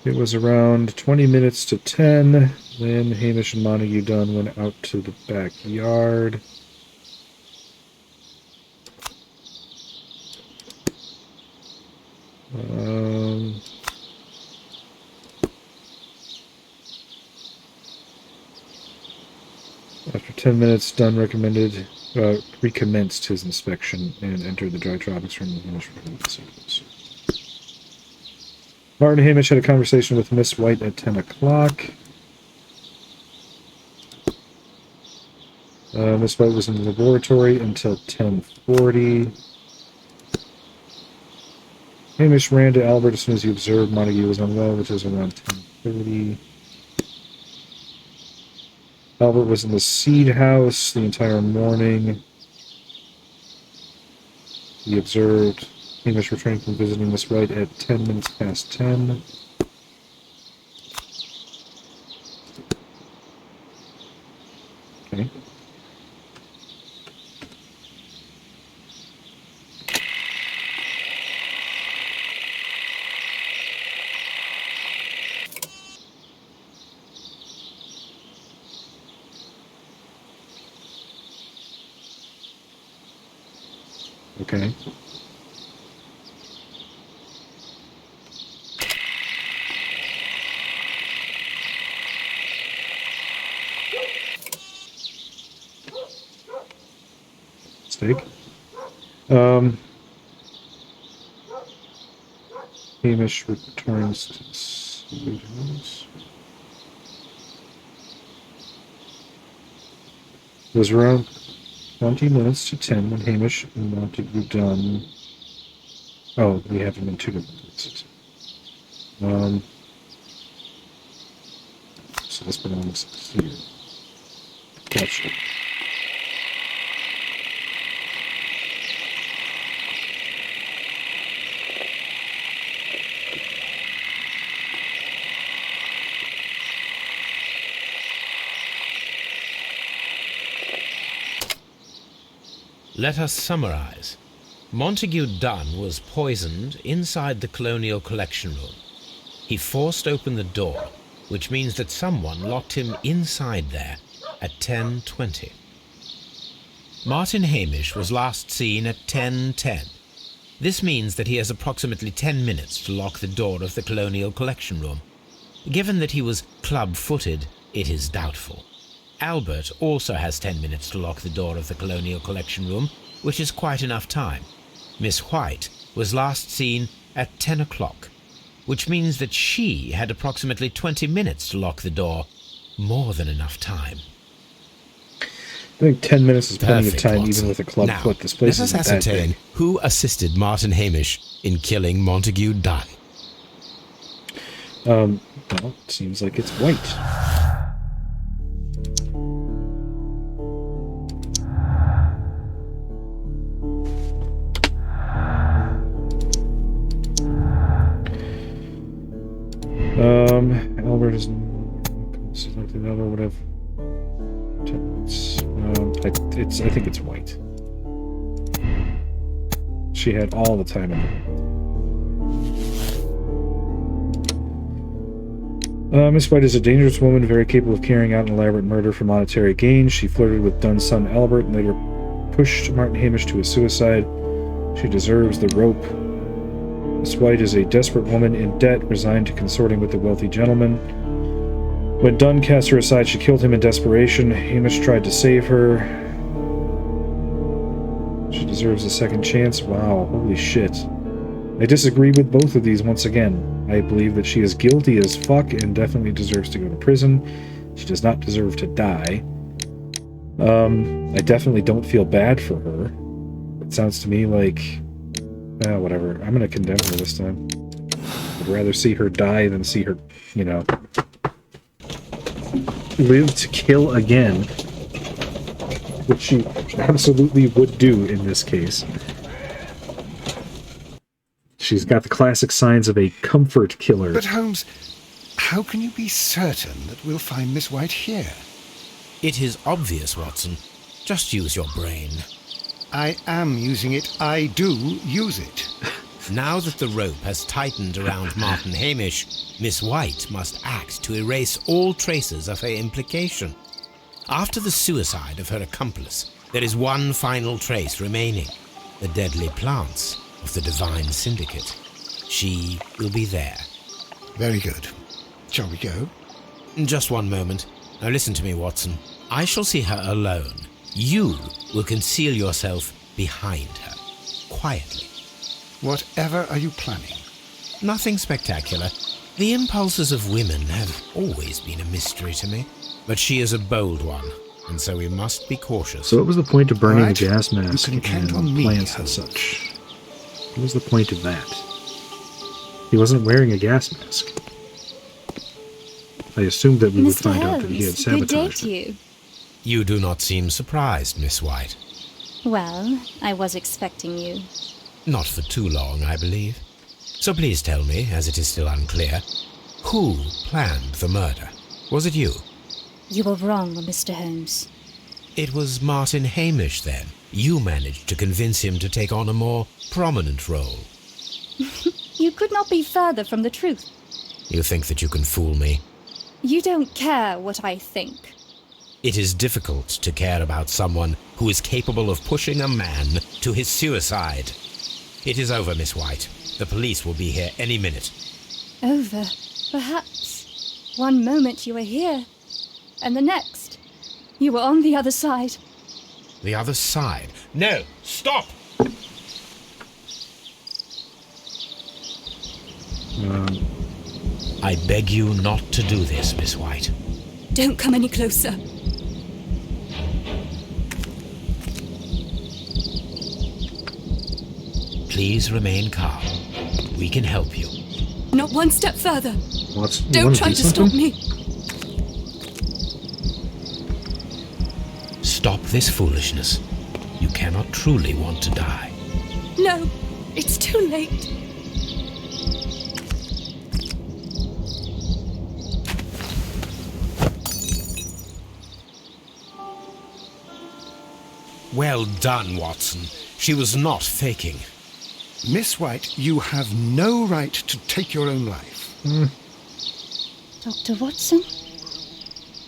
It was around 20 minutes to 10 when Hamish and Montague Dunn went out to the backyard. After 10 minutes, Dunn recommenced his inspection and entered the dry tropics room. Martin Hamish had a conversation with Miss White at 10 o'clock. Miss White was in the laboratory until 10:40. Hamish ran to Albert as soon as he observed Montague was unwell, which was around 10:30. Albert was in the seed house the entire morning. He observed Hamish returning from visiting Miss White at 10 minutes past 10. Okay. Okay. Steak. Hamish returns to the seed house. It was around 20 minutes to 10 when Hamish and Montague Dunn... Oh, we have them in two different places. So this belongs here. Gotcha. Let us summarize. Montague Dunn was poisoned inside the Colonial Collection Room. He forced open the door, which means that someone locked him inside there at 10:20. Martin Hamish was last seen at 10:10. This means that he has approximately 10 minutes to lock the door of the Colonial Collection Room. Given that he was club-footed, it is doubtful. Albert also has 10 minutes to lock the door of the Colonial Collection Room, which is quite enough time. Miss White was last seen at 10 o'clock, which means that she had approximately 20 minutes to lock the door. More than enough time. I think 10 minutes is plenty Perfect, of time, Watson. even with a club Now, foot. This place let us isn't that ascertain big. who assisted Martin Hamish in killing Montague Dunn. Well, it seems like it's White. Albert is selected other whatever. I think it's White. She had all the time in the world. Miss White is a dangerous woman, very capable of carrying out an elaborate murder for monetary gain. She flirted with Dunn's son Albert and later pushed Martin Hamish to his suicide. She deserves the rope. Miss White is a desperate woman in debt, resigned to consorting with the wealthy gentleman. When Dunn cast her aside, she killed him in desperation. Hamish tried to save her. She deserves a second chance. Wow, holy shit. I disagree with both of these once again. I believe that she is guilty as fuck and definitely deserves to go to prison. She does not deserve to die. I definitely don't feel bad for her. It sounds to me like... whatever. I'm gonna condemn her this time. I'd rather see her die than see her, live to kill again. Which she absolutely would do in this case. She's got the classic signs of a comfort killer. But Holmes, how can you be certain that we'll find Miss White here? It is obvious, Watson. Just use your brain. I am using it. I do use it. Now that the rope has tightened around Martin Hamish, Miss White must act to erase all traces of her implication. After the suicide of her accomplice, there is one final trace remaining, the deadly plants of the Divine Syndicate. She will be there. Very good. Shall we go? Just one moment. Now listen to me, Watson. I shall see her alone. You will conceal yourself behind her, quietly. Whatever are you planning? Nothing spectacular. The impulses of women have always been a mystery to me. But she is a bold one, and so we must be cautious. So what was the point of burning All right. the gas mask You can count and on me, plants and Holmes. such? What was the point of that? He wasn't wearing a gas mask. I assumed that we would Mr. find out that he had Holmes, good day sabotaged to it. you. You do not seem surprised, Miss White. Well, I was expecting you. Not for too long, I believe. So please tell me, as it is still unclear, who planned the murder? Was it you? You were wrong, Mr. Holmes. It was Martin Hamish, then. You managed to convince him to take on a more prominent role. You could not be further from the truth. You think that you can fool me? You don't care what I think. It is difficult to care about someone who is capable of pushing a man to his suicide. It is over, Miss White. The police will be here any minute. Over, perhaps. One moment you were here, and the next, you were on the other side. The other side? No! Stop! I beg you not to do this, Miss White. Don't come any closer. Please remain calm. We can help you. Not one step further. Watson, you Don't wanna try do to something? stop me. Stop this foolishness. You cannot truly want to die. No, it's too late. Well done, Watson. She was not faking. Miss White, you have no right to take your own life. Dr. Watson?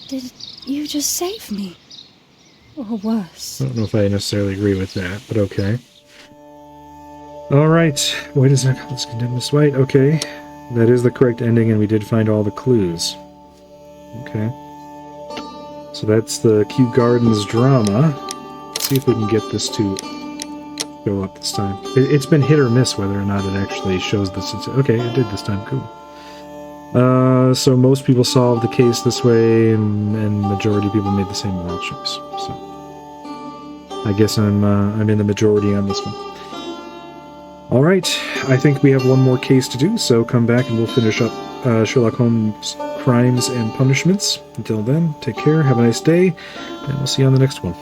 Did you just save me? Or worse? I don't know if I necessarily agree with that, but okay. Alright, White is not let's condemn Miss White. Okay, that is the correct ending, and we did find all the clues. Okay. So that's the Kew Gardens drama. Let's see if we can get this to go up this time. It's been hit or miss whether or not it actually shows this. Okay, it did this time. Cool. So most people solved the case this way, and majority of people made the same moral choice. So I guess I'm in the majority on this one. All right, I think we have one more case to do, so come back and we'll finish up Sherlock Holmes Crimes and Punishments. Until then, take care, have a nice day, and we'll see you on the next one.